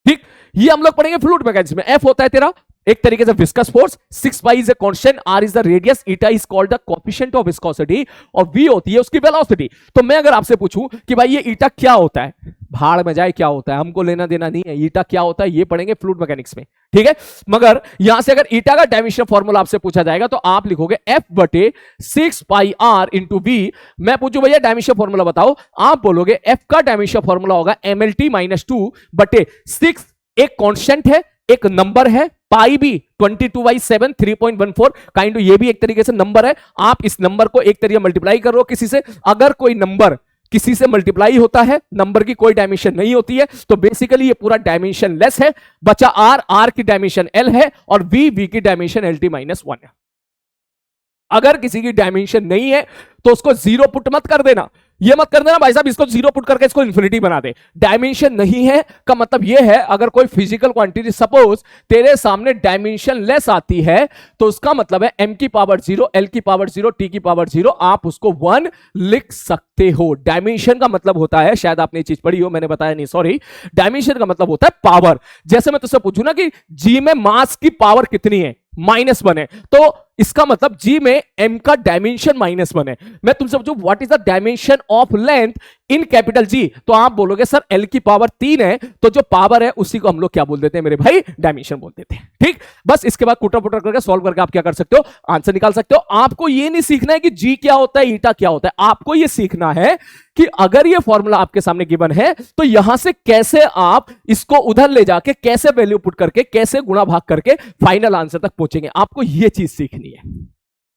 ठीक, ये हम लोग पढ़ेंगे फ्लूइड मैकेनिक्स में। एफ होता है तेरा एक तरीके से viscous force, 6 pi is a constant, r is the radius, eta is called the coefficient of viscosity, और वी होती है उसकी वेलोसिटी। तो मैं अगर आपसे पूछूं कि भाई ये ईटा क्या होता है, भाड़ में जाए क्या होता है, हमको लेना देना नहीं है, ईटा क्या होता है ये पढ़ेंगे फ्लूइड मैकेनिक्स में। ठीक है, मगर यहां से अगर ईटा का डायमेंशन फॉर्मूला आपसे पूछा जाएगा तो आप लिखोगे एफ बटे 6 पाई आर इंटू वी। मैं पूछूं भैया डायमेंशन फॉर्मूला बताओ, आप बोलोगे एफ का डायमेंशन फॉर्मूला होगा MLT -2 बटे 6, एक कांस्टेंट है, एक नंबर है, पाई भी 22/7 3.14 काइंड, ये भी एक तरीके से नंबर है। आप इस नंबर को एक तरीके मल्टीप्लाई करो किसी से, अगर कोई नंबर किसी से मल्टीप्लाई होता है, नंबर की कोई डायमेंशन नहीं होती है, तो बेसिकली ये पूरा डायमेंशन लेस है। बचा आर, आर की डायमेंशन एल है और वी की डायमेंशन LT -1 है। अगर किसी की डायमेंशन नहीं है तो उसको जीरो पुट मत कर देना, ये मत कर देना भाई साहब इसको जीरो पुट करके इसको इन्फिनिटी बना दे। डायमेंशन नहीं है का मतलब ये है अगर कोई फिजिकल क्वांटिटी सपोज तेरे सामने डायमेंशन लेस आती है तो उसका मतलब है m की पावर 0, l की पावर 0, t की पावर 0, आप उसको 1 लिख सकते हो। डायमेंशन का मतलब होता है, शायद आपने ये चीज पढ़ी हो, मैंने बताया नहीं, सॉरी, डायमेंशन का मतलब होता है पावर। जैसे मैं तुझसे पूछूं ना कि g में मास की पावर कितनी है, -1 है, तो इसका मतलब g में m का डायमेंशन -1 है। मैं तुमसे पूछूं what is the dimension of length in capital G, तो आप बोलोगे सर L की पावर 3 है, तो जो पावर है उसी को हम लोग क्या बोल देते हैं मेरे भाई, डायमेंशन बोल देते हैं। ठीक, बस इसके बाद कुटर पुटर करके सॉल्व करके आप क्या कर सकते हो, आंसर निकाल सकते हो। आपको ये नहीं सीखना है कि G क्या होता है, ईटा क्या होता है, आपको ये सीखना है कि अगर ये फॉर्मूला आपके सामने गिवन है तो यहां से कैसे आप इसको उधर ले जाके कैसे वैल्यू पुट करके कैसे गुणा भाग करके फाइनल आंसर तक पहुंचेंगे। आपको ये चीज सीखनी है।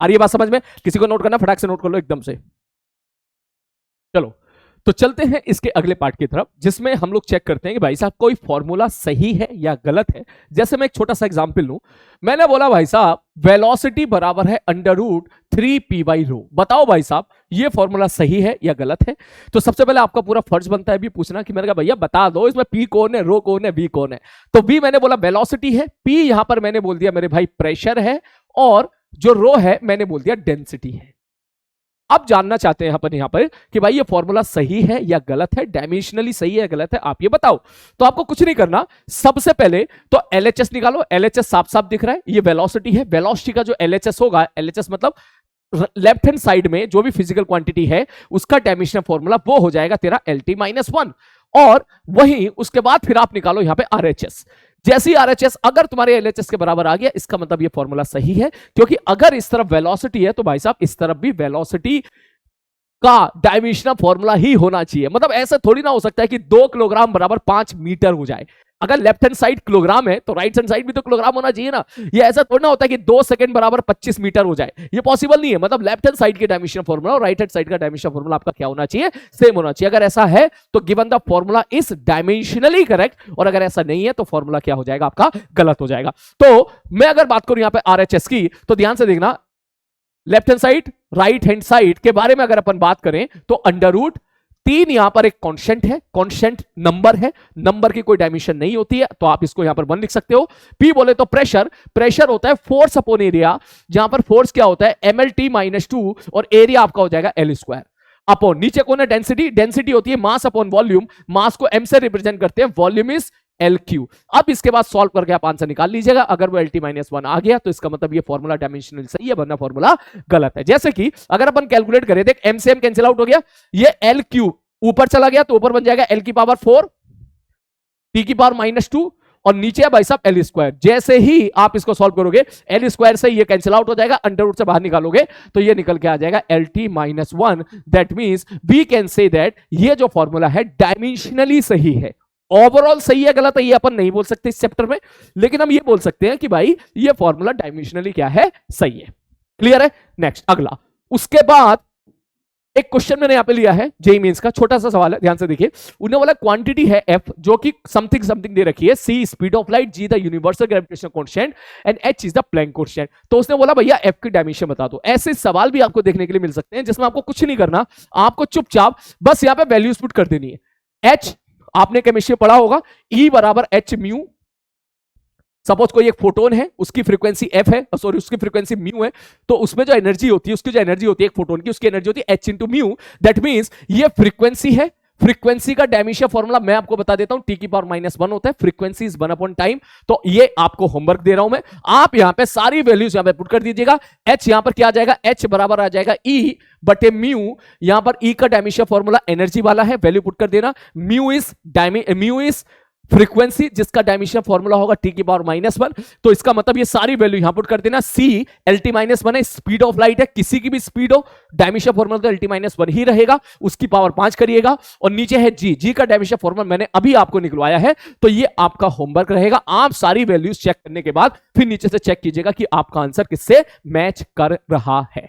आ रही है बात समझ में? किसी को नोट करना, फटाक से नोट कर लो एकदम से। चलो तो चलते हैं इसके अगले पार्ट की तरफ, जिसमें हम लोग चेक करते हैं कि भाई साहब कोई फॉर्मूला सही है या गलत है। जैसे मैं एक छोटा सा एग्जांपल लूं, मैंने बोला भाई साहब वेलोसिटी बराबर है √3p/ρ। बताओ भाई साहब ये फॉर्मूला सही है या गलत है। तो सबसे पहले आपका पूरा फर्ज बनता है भी पूछना कि मैंने कहा भैया बता दो इसमें p कौन है, रो कौन है, v कौन है। तो v मैंने बोला वेलोसिटी है, p यहां पर मैंने बोल दिया मेरे भाई प्रेशर है, और जो रो है मैंने बोल दिया डेंसिटी है। अब जानना चाहते हैं यहां पर कि भाई ये फॉर्मूला सही है या गलत है, डायमेंशनली सही है या गलत है, आप ये बताओ। तो आपको कुछ नहीं करना, सबसे पहले तो LHS निकालो। LHS साफ साफ दिख रहा है, ये वेलोसिटी है। वेलोसिटी का जो LHS होगा, LHS मतलब लेफ्ट हैंड साइड में जो भी फिजिकल क्वांटिटी है उसका डायमेंशनल फॉर्मूला वो हो जाएगा तेरा LT -1, और वहीं उसके बाद फिर आप निकालो यहां पे RHS। जैसे ही RHS अगर तुम्हारे LHS के बराबर आ गया, इसका मतलब ये फॉर्मूला सही है, क्योंकि अगर इस तरफ वेलोसिटी है तो भाई साहब इस तरफ भी वेलोसिटी का डायमेंशनल फॉर्मूला ही होना चाहिए। मतलब ऐसा थोड़ी ना हो सकता है कि 2 किलोग्राम बराबर 5 मीटर हो जाए। अगर लेफ्ट हैंड साइड किलोग्राम है तो राइट हैंड साइड भी तो किलोग्राम होना चाहिए ना। ये ऐसा थोड़ा ना होता है कि 2 सेकंड बराबर 25 मीटर हो जाए, ये पॉसिबल नहीं है। मतलब लेफ्ट हैंड साइड के डायमेंशन फॉर्मूला और राइट हैंड साइड का डायमेंशन फॉर्मूला आपका क्या होना चाहिए, सेम होना चाहिए। अगर ऐसा है तो given the formula is dimensionally correct, और अगर ऐसा नहीं है तो फॉर्मूला क्या हो जाएगा, आपका गलत हो जाएगा। तो मैं अगर बात करूं यहां पे RHS की, तो ध्यान से देखना, left hand side right hand side के बारे में अगर अपन बात करें तो √3 यहां पर एक कांस्टेंट है, कांस्टेंट नंबर है, नंबर की कोई डायमेंशन नहीं होती है, तो आप इसको यहां पर 1 लिख सकते हो। P बोले तो प्रेशर, प्रेशर होता है फोर्स अपॉन एरिया, जहां पर फोर्स क्या होता है MLT -2, और एरिया आपका हो जाएगा L²। अपॉन नीचे कौन है डेंसिटी, डेंसिटी होती है मास अपॉन वॉल्यूम, मास को m से रिप्रेजेंट करते हैं, वॉल्यूम इज LQ। अब इसके बाद सॉल्व करके आप आंसर निकाल लीजिएगा। अगर वो LT -1 आ गया तो इसका मतलब ये फॉर्मूला डायमेंशनल सही है, वरना फॉर्मूला गलत है। जैसे कि अगर अपन कैलकुलेट करें, देख m से m कैंसिल आउट हो गया, ये LQ ऊपर चला गया तो ऊपर बन जाएगा L की पावर 4, T की पावर -2, और नीचे है भाई साहब L²। जैसे ही आप इसको सॉल्व करोगे L² से ये कैंसिल आउट हो जाएगा, अंडर रूट से बाहर निकालोगे तो ये निकल के आ जाएगा LT -1। That means we can say that ये जो फॉर्मूला है डायमेंशनली सही है। ओवरऑल सही है गलत है ये अपन नहीं बोल सकते इस चैप्टर में, लेकिन हम ये बोल सकते हैं कि भाई ये फॉर्मूला डायमेंशनली क्या है, सही है। क्लियर है? नेक्स्ट अगला, उसके बाद एक क्वेश्चन मैंने यहां पे लिया है जेई मेंस का, छोटा सा सवाल है, ध्यान से देखिए। उन्होंने बोला क्वांटिटी है एफ जो कि समथिंग समथिंग दे रखी है, C speed of light, G the universal gravitational constant and H is the Planck constant. तो उसने बोला भैया एफ की डायमेंशन बता दो। ऐसे सवाल भी आपको देखने के लिए मिल सकते हैं जिसमें आपको कुछ नहीं करना, आपको चुपचाप बस यहां पे वैल्यूज पुट कर देनी है। एच आपने केमिस्ट्री पढ़ा होगा, ई बराबर एच म्यू। सपोज कोई एक फोटोन है, उसकी फ्रीक्वेंसी एफ है, सॉरी उसकी फ्रीक्वेंसी म्यू है, तो उसमें जो एनर्जी होती है, उसकी जो एनर्जी होती है एक फोटोन की, उसकी एनर्जी होती है H into mu. That means ये फ्रीक्वेंसी है। फ्रीक्वेंसी का डायमेंशन फॉर्मूला मैं आपको बता देता हूं, टी की पावर -1 होता है। Frequency is 1 upon time. तो ये आपको होमवर्क दे रहा हूं मैं, आप यहां पे सारी वैल्यूज यहां पे पुट कर दीजिएगा। एच यहां पर क्या आ जाएगा, एच बराबर आ जाएगा ई बटे म्यू। यहां पर ई का डायमेंशन फॉर्मूला एनर्जी वाला है, वैल्यू पुट कर देना। म्यू इज फ्रीक्वेंसी जिसका डायमेंशन फॉर्मूला होगा टी की पावर -1। तो इसका मतलब ये सारी वैल्यू यहां पुट कर देना। सी LT -1 है, स्पीड ऑफ लाइट है, किसी की भी स्पीड हो, डायमेंशन फॉर्मूला तो LT -1 ही रहेगा, उसकी पावर 5 करिएगा। और नीचे है जी का डायमेंशन फॉर्मूला मैंने अभी आपको निकलवाया है। तो ये आपका होमवर्क रहेगा। आप सारी वैल्यूज चेक करने के बाद फिर नीचे से चेक कीजिएगा कि आपका आंसर किससे मैच कर रहा है।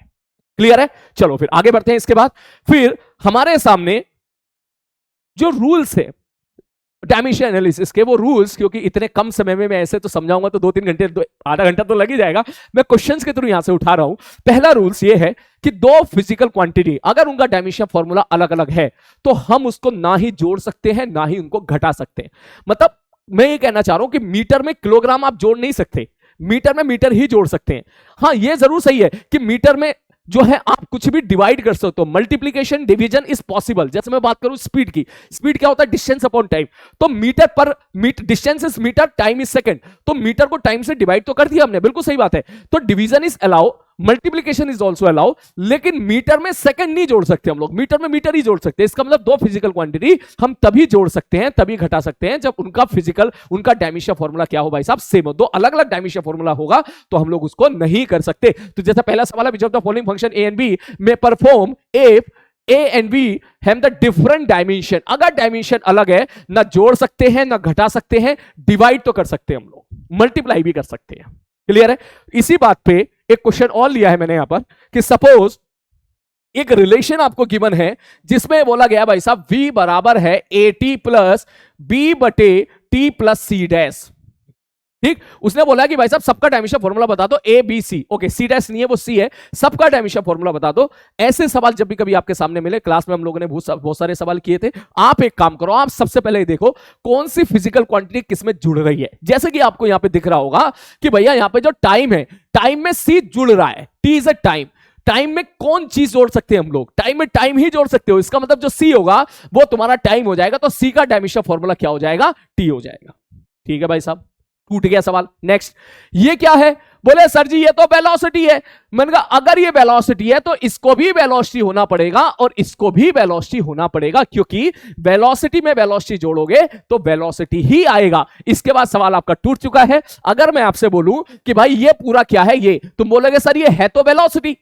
क्लियर है? चलो फिर आगे बढ़ते हैं। इसके बाद फिर हमारे सामने जो रूल्स है डायमेंशन एनालिसिस के, वो रूल्स, क्योंकि इतने कम समय में मैं ऐसे तो समझाऊंगा तो 2-3 घंटे, आधा घंटा तो लग ही जाएगा। मैं क्वेश्चंस के थ्रू यहां से उठा रहा हूं। पहला रूल्स ये है कि दो फिजिकल क्वांटिटी अगर उनका डायमेंशन फॉर्मूला अलग अलग है तो हम उसको ना ही जोड़ सकते हैं ना ही उनको घटा सकते हैं। मतलब मैं ये कहना चाह रहा हूं कि मीटर में किलोग्राम आप जोड़ नहीं सकते, मीटर में मीटर ही जोड़ सकते हैं। हाँ ये जरूर सही है कि मीटर में जो है आप कुछ भी डिवाइड कर सकते हो, मल्टीप्लीकेशन डिवीजन इज पॉसिबल। जैसे मैं बात करूं स्पीड की, स्पीड क्या होता है, डिस्टेंस अपॉन टाइम। तो मीटर पर distance is metre, time is second. तो मीटर को टाइम से डिवाइड तो कर दिया हमने, बिल्कुल सही बात है। तो division is allow, multiplication is also allow, लेकिन मीटर में सेकंड नहीं जोड़ सकते हम लोग, मीटर में मीटर ही जोड़ सकते हैं। इसका मतलब दो फिजिकल क्वांटिटी हम तभी जोड़ सकते हैं, तभी घटा सकते हैं जब उनका फिजिकल, उनका डायमेंशन फॉर्मूला क्या हो भाई साहब, सेम हो। दो अलग अलग डायमेंशन फॉर्मूला होगा तो हम लोग उसको नहीं कर सकते। तो जैसा पहला सवाल है, which of the following function A and B में perform if A and B have the different dimension। अगर डायमेंशन अलग है, ना जोड़ सकते हैं ना घटा सकते हैं, डिवाइड तो कर सकते हैं हम लोग, मल्टीप्लाई भी कर सकते हैं। क्लियर है? इसी बात पे एक क्वेश्चन और लिया है मैंने यहां पर कि सपोज एक रिलेशन आपको गिवन है जिसमें बोला गया भाई साहब V बराबर है AT प्लस B बटे T प्लस C डैश। ठीक, उसने बोला कि भाई साहब सबका डायमेंशन फॉर्मूला बता दो A B C। Okay, C dash नहीं है, वो C है। सबका डायमेंशन फॉर्मूला बता दो। ऐसे सवाल जब भी कभी आपके सामने मिले, क्लास में हम लोगों ने बहुत सारे सवाल किए थे। आप एक काम करो, आप सबसे पहले देखो कौन सी फिजिकल क्वांटिटी किसमें जुड़ रही है। जैसे कि आपको यहां पे दिख रहा होगा कि भैया यहां पे जो टाइम है, टाइम में C जुड़ रहा है, T is a time. Time में कौन चीज जोड़ सकते हैं हम लोग, टाइम में टाइम ही जोड़ सकते हो। इसका मतलब जो C होगा वो तुम्हारा टाइम हो जाएगा। तो C का डायमेंशन फॉर्मूला क्या हो जाएगा, T हो जाएगा। ठीक है भाई साहब, टूट गया सवाल। नेक्स्ट, ये क्या है, बोले सर जी ये तो वेलोसिटी है। मैंने कहा अगर ये वेलोसिटी है तो इसको भी वेलोसिटी होना पड़ेगा और इसको भी वेलोसिटी होना पड़ेगा, क्योंकि वेलोसिटी में वेलोसिटी जोड़ोगे तो वेलोसिटी ही आएगा। इसके बाद सवाल आपका टूट चुका है। अगर मैं आपसे बोलूं कि भाई ये पूरा क्या है, ये तुम बोलोगे सर ये है तो वेलोसिटी,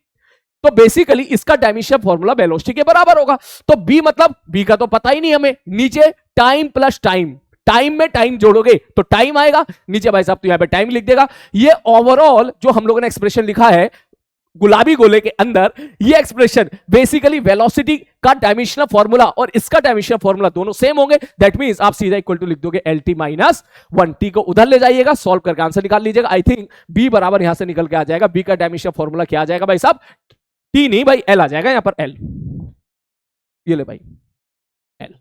तो बेसिकली इसका डायमेंशन फॉर्मूला वेलोसिटी के बराबर होगा। तो बी मतलब बी का तो पता ही नहीं हमें। नीचे टाइम प्लस टाइम, टाइम में टाइम जोड़ोगे तो टाइम आएगा। नीचे भाई साहब तो यहां पे टाइम लिख देगा। ये ओवरऑल जो हम लोगों ने एक्सप्रेशन लिखा है गुलाबी गोले के अंदर, ये एक्सप्रेशन बेसिकली वेलोसिटी का डायमेंशनल फॉर्मूला और इसका डायमेंशनल फॉर्मूला दोनों सेम होंगे। दैट मींस आप सीधा इक्वल टू लिख दोगे LT -1। T को उधर ले जाइएगा, सॉल्व करके आंसर निकाल लीजिएगा। आई थिंक बी बराबर यहां से निकल के आ जाएगा। बी का डायमेंशनल फॉर्मूला क्या आ जाएगा भाई साहब, T नहीं भाई L आ जाएगा यहां पर, L। ये ले भाई L।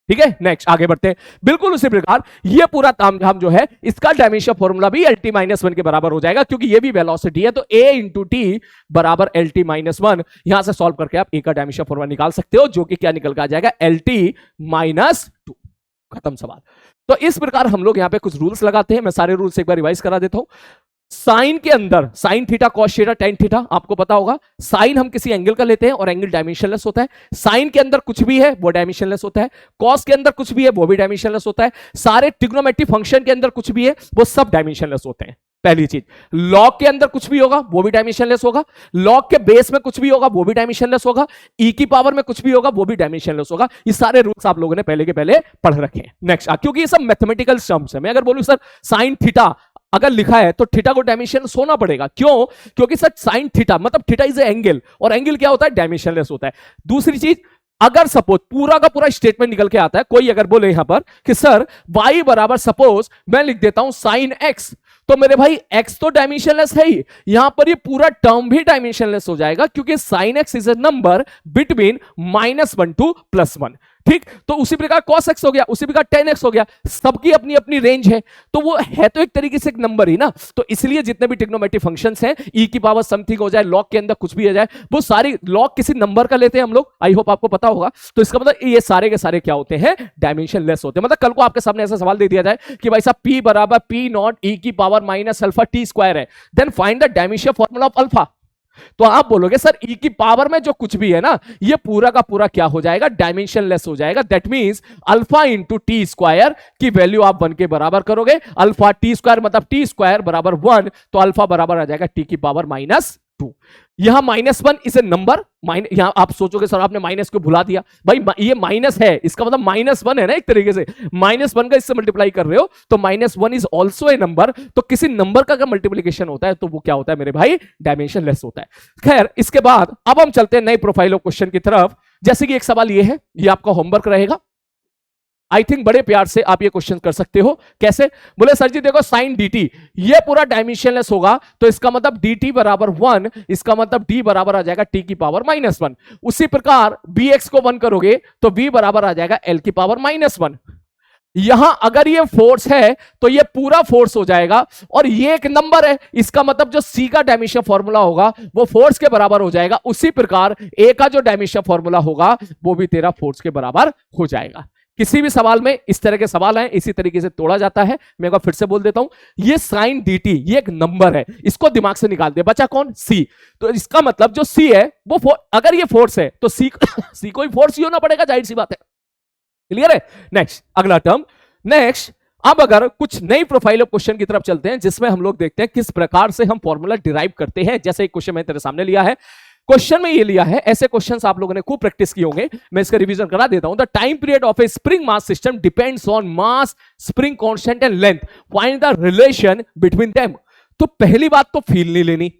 ठीक है, नेक्स्ट आगे बढ़ते हैं। बिल्कुल उसी प्रकार ये पूरा तामझाम जो है, इसका डायमेंशन फॉर्मूला भी LT -1 के बराबर हो जाएगा, क्योंकि ये भी वेलोसिटी है। तो A इंटू T बराबर LT -1। यहां से सॉल्व करके आप A का डायमेंशन फॉर्मूला निकाल सकते हो, जो कि क्या निकल के आ जाएगा, LT -2। खत्म सवाल। तो इस प्रकार हम लोग यहां पे कुछ रूल्स लगाते हैं। मैं सारे रूल्स एक बार रिवाइज करा देता हूं। साइन के अंदर sine theta, cos theta, tan theta, आपको पता होगा। साइन हम किसी एंगल का लेते हैं और एंगल डायमेंशनलेस होता है। साइन के अंदर कुछ भी है वो डायमेंशनलेस होता है। कॉस के अंदर कुछ भी है वो भी डायमेंशनलेस होता है। सारे ट्रिग्नोमेट्रिक फंक्शन के अंदर कुछ भी है वो सब डायमेंशनलेस होते हैं। पहली चीज, लॉग के अंदर कुछ भी होगा वो भी डायमेंशनलेस होगा। लॉग के बेस में कुछ भी होगा वो भी डायमेंशनलेस होगा। ई की पावर में कुछ भी होगा वो भी डायमेंशनलेस होगा। ये सारे रूल्स आप लोगों ने पहले के पहले पढ़ रखे हैं। नेक्स्ट, क्योंकि ये सब मैथमेटिकल टर्म्स है। मैं अगर बोलूं सर साइन थीटा अगर लिखा है तो थीटा को डायमेंशनलेस होना पड़ेगा। क्यों? क्योंकि सर साइन थीटा मतलब थीटा इज ए एंगल, और एंगल क्या होता है? डायमेंशनलेस होता है। दूसरी चीज, अगर सपोज पूरा का पूरा स्टेटमेंट निकल के आता है, कोई अगर बोले यहां पर कि सर y बराबर सपोज मैं लिख देता हूं साइन x, तो मेरे भाई x तो डायमेंशनलेस है ही, यहां पर ये पूरा टर्म भी डायमेंशनलेस हो जाएगा, क्योंकि sine x is a number between -1 to +1। ठीक, तो उसी प्रकार cos x हो गया, उसी प्रकार tan x हो गया, सबकी अपनी अपनी रेंज है, तो वो है तो एक तरीके से एक नंबर ही ना। तो इसलिए जितने भी ट्रिग्नोमेट्रिक फंक्शंस हैं, e की पावर समथिंग हो जाए, लॉग के अंदर कुछ भी हो जाए, वो सारी लॉग किसी नंबर का लेते हैं हम लोग, आई होप आपको पता होगा। तो इसका मतलब ये सारे के सारे क्या होते हैं? डायमेंशनलेस होते हैं। मतलब कल को आपके सामने ऐसा सवाल दे दिया जाए कि भाई साहब p बराबर p नॉट e की power minus alpha t square है, then find the dimension formula of alpha, तो आप बोलोगे सर e की पावर में जो कुछ भी है ना, ये पूरा का पूरा क्या हो जाएगा? डायमेंशनलेस हो जाएगा। That means alpha into T square की वैल्यू आप 1 के बराबर करोगे, अल्फा टी स्क्वायर मतलब टी स्क्वायर बराबर 1, तो अल्फा बराबर आ जाएगा टी की पावर -2। यहां -1 इज ए नंबर, यहां आप सोचोगे सर आपने माइनस को भुला दिया, भाई ये माइनस है, इसका मतलब -1 है ना, एक तरीके से -1 का इससे मल्टीप्लाई कर रहे हो, तो -1 इज ऑल्सो ए नंबर। तो किसी नंबर का अगर मल्टीप्लीकेशन होता है तो वो क्या होता है मेरे भाई? डायमेंशनलेस होता है। खैर, इसके बाद अब हम चलते हैं नई प्रोफाइल ऑफ क्वेश्चन की तरफ। जैसे कि एक सवाल ये है, ये आपका होमवर्क रहेगा, आई थिंक बड़े प्यार से आप ये क्वेश्चन कर सकते हो। कैसे? बोले सर जी देखो साइन dt ये पूरा डायमेंशनलेस होगा, तो इसका मतलब dt बराबर 1, इसका मतलब d बराबर आ जाएगा t की पावर -1। उसी प्रकार bx को 1 करोगे तो v बराबर आ जाएगा l की पावर -1। यहां अगर ये फोर्स है तो ये पूरा फोर्स हो जाएगा, और ये एक नंबर है, इसका मतलब जो c का डायमेंशन फॉर्मूला होगा वो फोर्स के बराबर हो जाएगा। उसी प्रकार a का जो डायमेंशन फॉर्मूला होगा वो भी तेरा फोर्स के बराबर हो जाएगा। किसी भी सवाल में इस तरह के सवाल हैं, इसी तरीके से तोड़ा जाता है। मैं एक बार फिर से बोल देता हूं, ये साइन dt ये एक नंबर है, इसको दिमाग से निकाल दे, बचा कौन? c। तो इसका मतलब जो c है वो अगर ये फोर्स है तो c c को ही फोर्स ही होना पड़ेगा, जाहिर सी बात है। क्लियर है? नेक्स्ट अगला टर्म। नेक्स्ट अब अगर कुछ नई प्रोफाइल ऑफ क्वेश्चन की तरफ चलते हैं, जिसमें हम लोग देखते हैं किस प्रकार से हम फॉर्मूला डिराइव करते हैं। जैसे एक क्वेश्चन मैंने तेरे सामने लिया है, क्वेश्चन में ये लिया है, ऐसे क्वेश्चंस आप लोगों ने खूब प्रैक्टिस किए होंगे, मैं इसका रिवीजन करा देता हूं। The time period of A spring mass system depends on mass, spring constant and length, find the relation between them. तो पहली बात तो फील नहीं लेनी,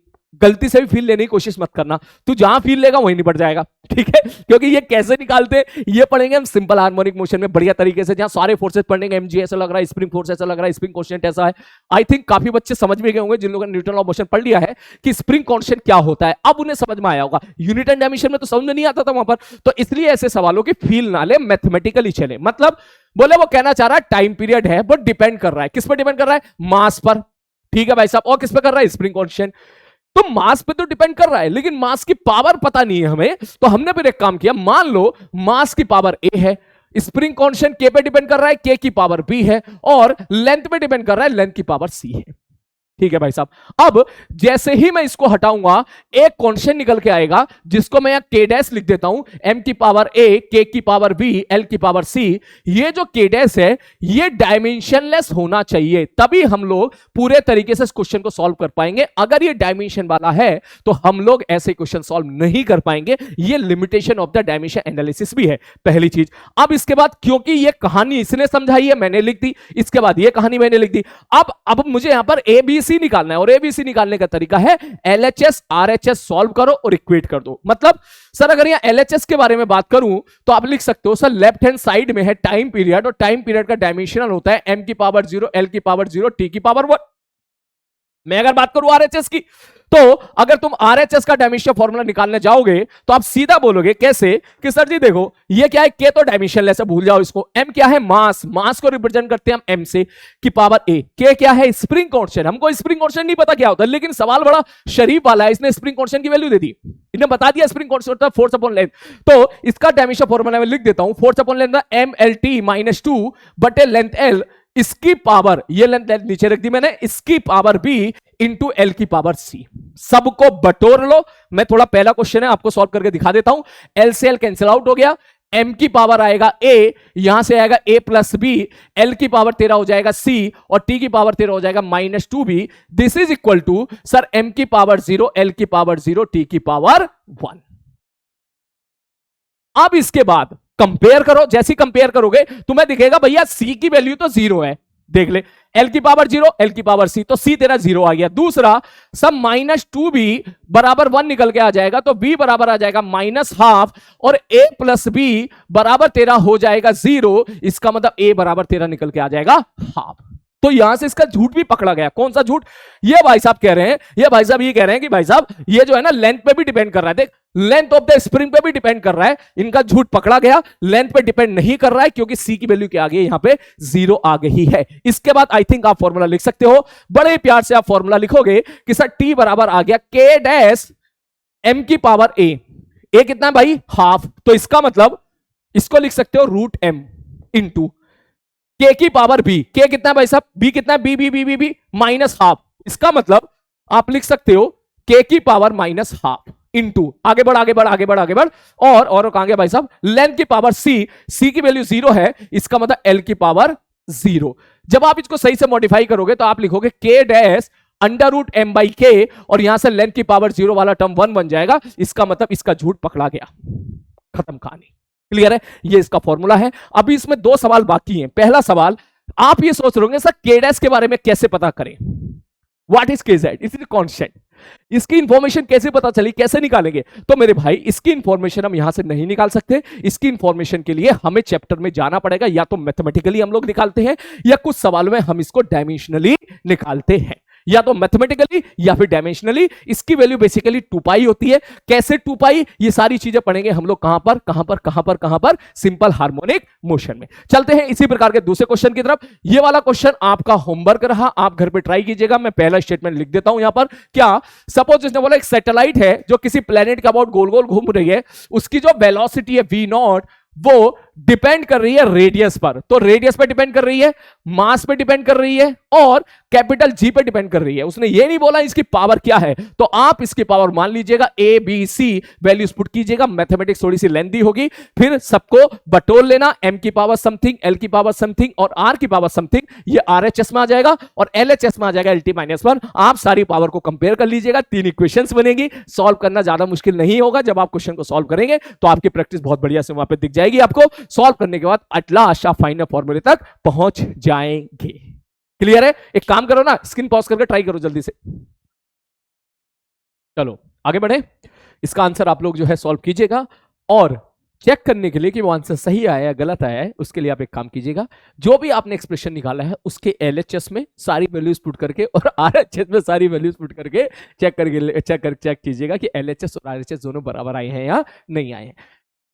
गलती से भी फील लेने की कोशिश मत करना, तू जहां फील लेगा वहीं निपट जाएगा, ठीक है? क्योंकि ये कैसे निकालते हैं ये पढ़ेंगे हम सिंपल हार्मोनिक मोशन में बढ़िया तरीके से, जहां सारे फोर्सेस पढ़ेंगे, mg ऐसा लग रहा है, स्प्रिंग फोर्स ऐसा लग रहा है, स्प्रिंग कांस्टेंट ऐसा है। आई थिंक काफी बच्चे समझ में गए होंगे जिन लोगों ने न्यूटन लॉ ऑफ मोशन पढ़ लिया है कि स्प्रिंग कांस्टेंट क्या होता है, अब उन्हें समझ में आया होगा। यूनिट एंड डायमेंशन में तो समझ में नहीं आता था वहां पर, तो इसलिए ऐसे सवालों की फील ना ले, मैथमेटिकली चले। मतलब बोले वो कहना चाह रहा है टाइम पीरियड है, बट डिपेंड कर रहा है, किस पर डिपेंड कर रहा है? मास पर, ठीक है भाई साहब, और किस पर कर रहा है? Spring constant. तो मास पे तो डिपेंड कर रहा है, लेकिन मास की पावर पता नहीं है हमें, तो हमने फिर एक काम किया, मान लो मास की पावर a है, स्प्रिंग कांस्टेंट k पे डिपेंड कर रहा है, k की पावर b है, और लेंथ पे डिपेंड कर रहा है, लेंथ की पावर c है। ठीक है भाई साहब, अब जैसे ही मैं इसको हटाऊंगा एक कांस्टेंट निकल के आएगा, जिसको मैं k डैश लिख देता हूं, m की पावर a, k की पावर b, l की पावर c। ये जो k डैश है ये डायमेंशनलेस होना चाहिए, तभी हम लोग पूरे तरीके से इस क्वेश्चन को सॉल्व कर पाएंगे। अगर ये डायमेंशन वाला है तो हम लोग ऐसे क्वेश्चन सॉल्व नहीं कर पाएंगे, ये limitation of the dimension analysis भी है, पहली चीज। अब इसके बाद क्योंकि ये कहानी इसने समझाई है, मैंने लिख दी, इसके बाद ये कहानी मैंने लिख दी। अब मुझे यहां पर ABC निकालना है, और ABC निकालने का तरीका है LHS RHS सॉल्व करो और इक्वेट कर दो। मतलब सर अगर यहां LHS के बारे में बात करूं तो आप लिख सकते हो सर लेफ्ट हैंड साइड में है टाइम पीरियड, और टाइम पीरियड का डायमेंशनल होता है m की पावर 0, l की पावर 0, t की पावर 1। मैं अगर बात करूं RHS की, तो अगर तुम RHS का डायमेंशन फॉर्मूला निकालने जाओगे तो आप सीधा बोलोगे कैसे कि सर जी देखो ये क्या है, k तो डायमेंशनलेस है, भूल जाओ इसको। m क्या है? मास, मास को रिप्रेजेंट करते हैं हम m से की पावर a। k क्या है? Spring constant. हमको स्प्रिंग कांस्टेंट नहीं पता क्या होता, लेकिन सवाल बड़ा शरीफ वाला है, इसने स्प्रिंग कांस्टेंट की वैल्यू दे दी, इन्हें बता दिया स्प्रिंग कांस्टेंट होता है फोर्स अपॉन लेंथ। तो इसका डायमेंशन फॉर्मूला मैं लिख देता हूं, फोर्स अपॉन लेंथ mlt -2 बटे लेंथ l, इसकी पावर, ये लेंथ नीचे रख दी मैंने, इसकी पावर b इंटू एल की पावर c। सबको बटोर लो। मैं थोड़ा पहला क्वेश्चन है आपको सॉल्व करके दिखा देता हूं। एल से एल कैंसिल आउट हो गया, m की पावर आएगा a, यहां से आएगा a प्लस b, l की पावर तेरा हो जाएगा c, और t की पावर तेरा हो जाएगा -2b। This is equal to sir m की पावर 0, l की पावर 0, t की पावर 1। अब इसके बाद कंपेयर करो, जैसे कंपेयर करोगे तुम्हें दिखेगा भैया c की वैल्यू तो 0 है, देख ले, एल की पावर 0, एल की पावर सी, तो सी तेरा 0 आ गया। दूसरा, सब -2b बराबर 1 निकल के आ जाएगा, तो b बराबर आ जाएगा -12 और a प्लस b बराबर तेरा हो जाएगा 0। इसका मतलब a बराबर तेरा निकल के आ जाएगा हाफ। तो यहां से इसका झूठ भी पकड़ा गया। कौन सा झूठ? ये भाई साहब कह रहे हैं, ये भाई साहब ये कह रहे हैं कि भाई साहब ये जो है ना लेंथ पे भी डिपेंड कर रहा है। देख, लेंथ ऑफ द स्प्रिंग पे भी डिपेंड कर रहा है। इनका झूठ पकड़ा गया, लेंथ पे डिपेंड नहीं कर रहा है क्योंकि सी की वैल्यू के आगे यहां पे 0 आ गई है। इसके बाद आई थिंक आप फॉर्मूला लिख सकते हो, बड़े प्यार से आप फॉर्मूला लिखोगे कि सर टी बराबर आ गया k डैश m की पावर a। a कितना है भाई? हाफ। तो इसका मतलब इसको लिख सकते हो √m इंटू k की पावर b। k कितना है भाई साहब? b कितना है? b -half. इसका मतलब आप लिख सकते हो k की पावर -हाफ इंटू, आगे बढ़ आगे बढ़ आगे बढ़ आगे बढ़, और कहां गया भाई साहब? लेंथ की पावर c, c की वैल्यू 0 है, इसका मतलब l की पावर 0। जब आप इसको सही से मॉडिफाई करोगे तो आप लिखोगे k डैश √m/k और यहां से लेंथ की पावर 0 वाला टर्म 1 बन जाएगा। इसका मतलब इसका झूठ पकड़ा गया, खत्म कहानी। क्लियर है? ये इसका फॉर्मूला है। अभी इसमें 2 सवाल बाकी हैं। पहला सवाल, आप ये सोच रहे होंगे सर k डैश के बारे में कैसे पता करें? What is kz? It is constant. इसकी इंफॉर्मेशन कैसे पता चली, कैसे निकालेंगे? तो मेरे भाई इसकी इंफॉर्मेशन हम यहां से नहीं निकाल सकते। इसकी इंफॉर्मेशन के लिए हमें चैप्टर में जाना पड़ेगा। या तो मैथमेटिकली हम लोग निकालते हैं या कुछ सवालों में हम इसको डायमेंशनली निकालते हैं, या तो मैथमेटिकली या फिर डायमेंशनली। इसकी वैल्यू बेसिकली 2π होती है। कैसे 2π? ये सारी चीजें पढ़ेंगे हम लोग कहां पर? सिंपल हार्मोनिक मोशन में। चलते हैं इसी प्रकार के दूसरे क्वेश्चन की तरफ। ये वाला क्वेश्चन आपका होमवर्क रहा, आप घर पे ट्राई कीजिएगा। मैं पहला स्टेटमेंट लिख देता हूं यहां पर। क्या? सपोज इसने बोला एक सैटेलाइट है जो किसी प्लेनेट के अबाउट गोल गोल घूम रही है, उसकी जो वेलोसिटी है v0 वो डिपेंड कर रही है रेडियस पर। तो रेडियस पे डिपेंड कर रही है, मास पे डिपेंड कर रही है और कैपिटल जी पे डिपेंड कर रही है। उसने ये नहीं बोला इसकी पावर क्या है, तो आप इसकी पावर मान लीजिएगा। A B C values put कीजिएगा। मैथमेटिक्स थोड़ी सी लेंथी होगी, फिर सबको बटोर लेना। एम की पावर समथिंग, एल की पावर समथिंग और आर की पावर समथिंग, ये आरएचएस में आ जाएगा और एलएचएस में आ जाएगा LT-1। आप सारी पावर को कंपेयर कर लीजिएगा, 3 इक्वेशंस बनेगी। सॉल्व करना ज्यादा मुश्किल नहीं होगा। जब आप क्वेश्चन को सॉल्व करेंगे तो आपकी प्रैक्टिस बहुत बढ़िया से वहां पे दिख जाएगी आपको। सॉल्व करने के बाद एट लास्ट आप फाइनल फॉर्मूले तक पहुंच जाएंगे। क्लियर है? एक काम करो ना, स्क्रीन पॉज करके ट्राई करो जल्दी से। चलो आगे बढ़े। इसका आंसर आप लोग जो है सॉल्व कीजिएगा और चेक करने के लिए कि वो आंसर सही आया या गलत आया है, उसके लिए आप एक काम कीजिएगा। जो भी आपने एक्सप्रेशन निकाला है उसके एलएचएस में सारी वैल्यूज पुट करके और आरएचएस में सारी वैल्यूज पुट करके चेक कीजिएगा कि एलएचएस और आरएचएस दोनों बराबर आए हैं या नहीं आए हैं।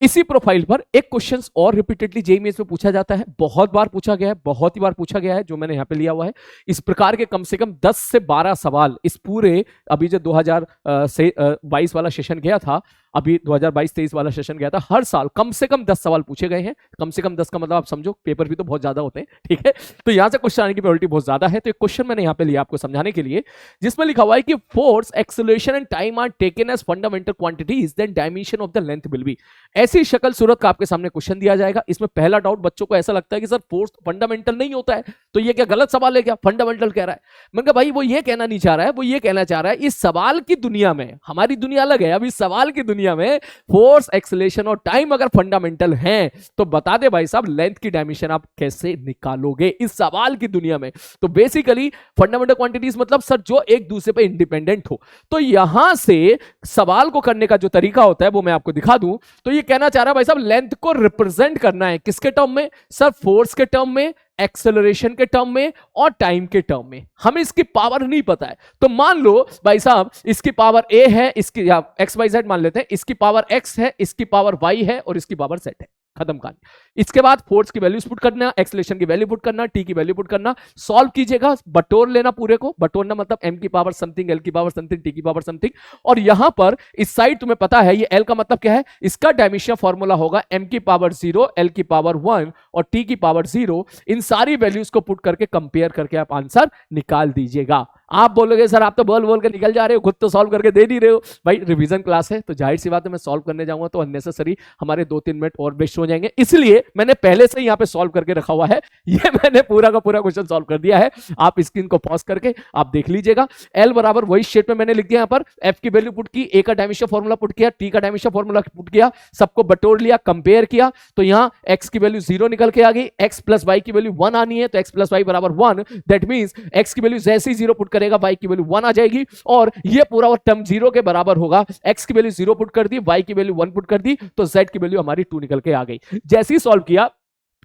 इसी प्रोफाइल पर एक क्वेश्चन और रिपीटेडली जेईई मेंस में पूछा जाता है, बहुत बार पूछा गया है, बहुत ही बार पूछा गया है, जो मैंने यहां पे लिया हुआ है। इस प्रकार के कम से कम 10 से 12 सवाल इस पूरे अभी जो 2022 वाला सेशन गया था, अभी 2022-23 वाला सेशन गया था, हर साल कम से कम 10 सवाल पूछे गए हैं। कम से कम 10 का मतलब आप समझो पेपर भी तो बहुत ज्यादा होते हैं, ठीक है? तो यहां से क्वेश्चन आने की प्रोबेबिलिटी बहुत ज्यादा है। तो एक क्वेश्चन मैंने यहां पे लिया आपको समझाने के लिए, जिसमें लिखा हुआ है कि force, acceleration and time are taken as fundamental quantities, then dimension of the length will be. ऐसी शक्ल सूरत का आपके सामने क्वेश्चन दिया जाएगा। इसमें पहला डाउट बच्चों को ऐसा लगता है कि सर फोर्स फंडामेंटल नहीं होता है, तो ये क्या गलत सवाल है क्या? फंडामेंटल कह रहा है। मैंने कहा भाई वो ये कहना नहीं चाह रहा है, वो ये कहना चाह रहा है इस सवाल की दुनिया में, हमारी दुनिया अलग है, अब इस सवाल की दुनिया में फोर्स, एक्सेलरेशन और टाइम अगर फंडामेंटल हैं तो बता दे भाई साहब लेंथ की डायमेंशन आप कैसे निकालोगे इस सवाल की दुनिया में? तो बेसिकली फंडामेंटल क्वांटिटीज मतलब सर जो एक दूसरे पे इंडिपेंडेंट हो। तो यहां से सवाल को करने का जो तरीका होता है वो मैं आपको दिखा दूं। तो ये कहना चाह रहा है भाई साहब लेंथ को रिप्रेजेंट करना है किसके टर्म में? सर फोर्स के टर्म में, एक्सेलरेशन के टर्म में और टाइम के टर्म में। हमें इसकी पावर नहीं पता है, तो मान लो भाई साहब इसकी पावर a है, इसकी या XYZ मान लेते हैं, इसकी पावर x है, इसकी पावर y है और इसकी पावर z है। खत्म कहानी। इसके बाद फोर्स की वैल्यूज पुट करना, एक्सेलरेशन की वैल्यू पुट करना, टी की वैल्यू पुट करना, सॉल्व कीजिएगा, बटोर लेना पूरे को। बटोरना मतलब m की पावर समथिंग, l की पावर समथिंग, t की पावर समथिंग। और यहां पर इस साइड तुम्हें पता है ये l का मतलब क्या है, इसका डायमेंशन फॉर्मूला होगा m की पावर 0, l की पावर 1 और t की पावर 0। इन सारी वैल्यूज को पुट करके कंपेयर करके आप आंसर निकाल दीजिएगा। आप बोलोगे सर आप तो बोल बोल के निकल जा रहे हो, खुद तो सॉल्व करके दे नहीं रहे हो। भाई रिवीजन क्लास है तो जाहिर सी बात है मैं सॉल्व करने जाऊंगा तो अननेसेसरी हमारे 2-3 मिनट और वेस्ट हो जाएंगे, इसलिए मैंने पहले से ही यहाँ पे सॉल्व करके रखा हुआ है। ये मैंने पूरा का पूरा क्वेश्चन सॉल्व कर दिया है, आप स्क्रीन को पॉज करके आप देख लीजिएगा। एल बराबर वही शेप में मैंने लिख दिया, यहाँ पर एफ की वैल्यू पुट की, ए का डायमेंशन फॉर्मूला पुट किया, टी का डायमेंशन फॉर्मूला पुट किया, सबको बटोर लिया, कंपेयर किया, तो यहाँ एक्स की वैल्यू 0 निकल के आ गई, एक्स प्लस वाई की वैल्यू 1 आनी है, तो एक्स प्लस वाई बराबर 1, दैट मींस एक्स की वैल्यू जैसे ही 0 पुट करेगा वाई की वैल्यू 1 आ जाएगी, और ये पूरा टर्म 0 के बराबर होगा। एक्स की वैल्यू 0 पुट कर दी, वाई की वैल्यू 1 पुट कर दी, तो जेड की वैल्यू हमारी 2 निकल के आ गई। जैसे ही सॉल्व किया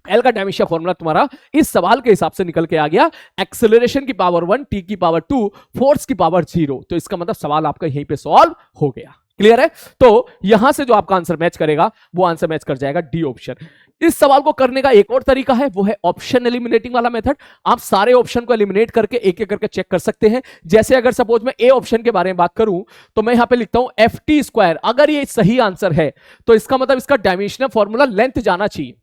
एल का डायमेंशन फॉर्मूला तुम्हारा इस सवाल के हिसाब से निकल के आ गया, एक्सेलरेशन की पावर 1, टी की पावर 2, फोर्स की पावर 0, तो इसका मतलब सवाल आपका यहीं पे सॉल्व हो गया। क्लियर है? तो यहां से जो आपका आंसर मैच करेगा वो आंसर मैच कर जाएगा डी ऑप्शन। इस सवाल को करने का एक और तरीका है, वो है ऑप्शन एलिमिनेटिंग वाला मेथड। आप सारे ऑप्शन को एलिमिनेट करके एक एक करके चेक कर सकते हैं। जैसे अगर सपोज मैं ए ऑप्शन के बारे में बात करूं तो मैं यहां पे लिखता हूं एफ टी स्क्वायर, अगर ये सही आंसर है तो इसका मतलब इसका डायमेंशनल फॉर्मूला लेंथ जाना चाहिए।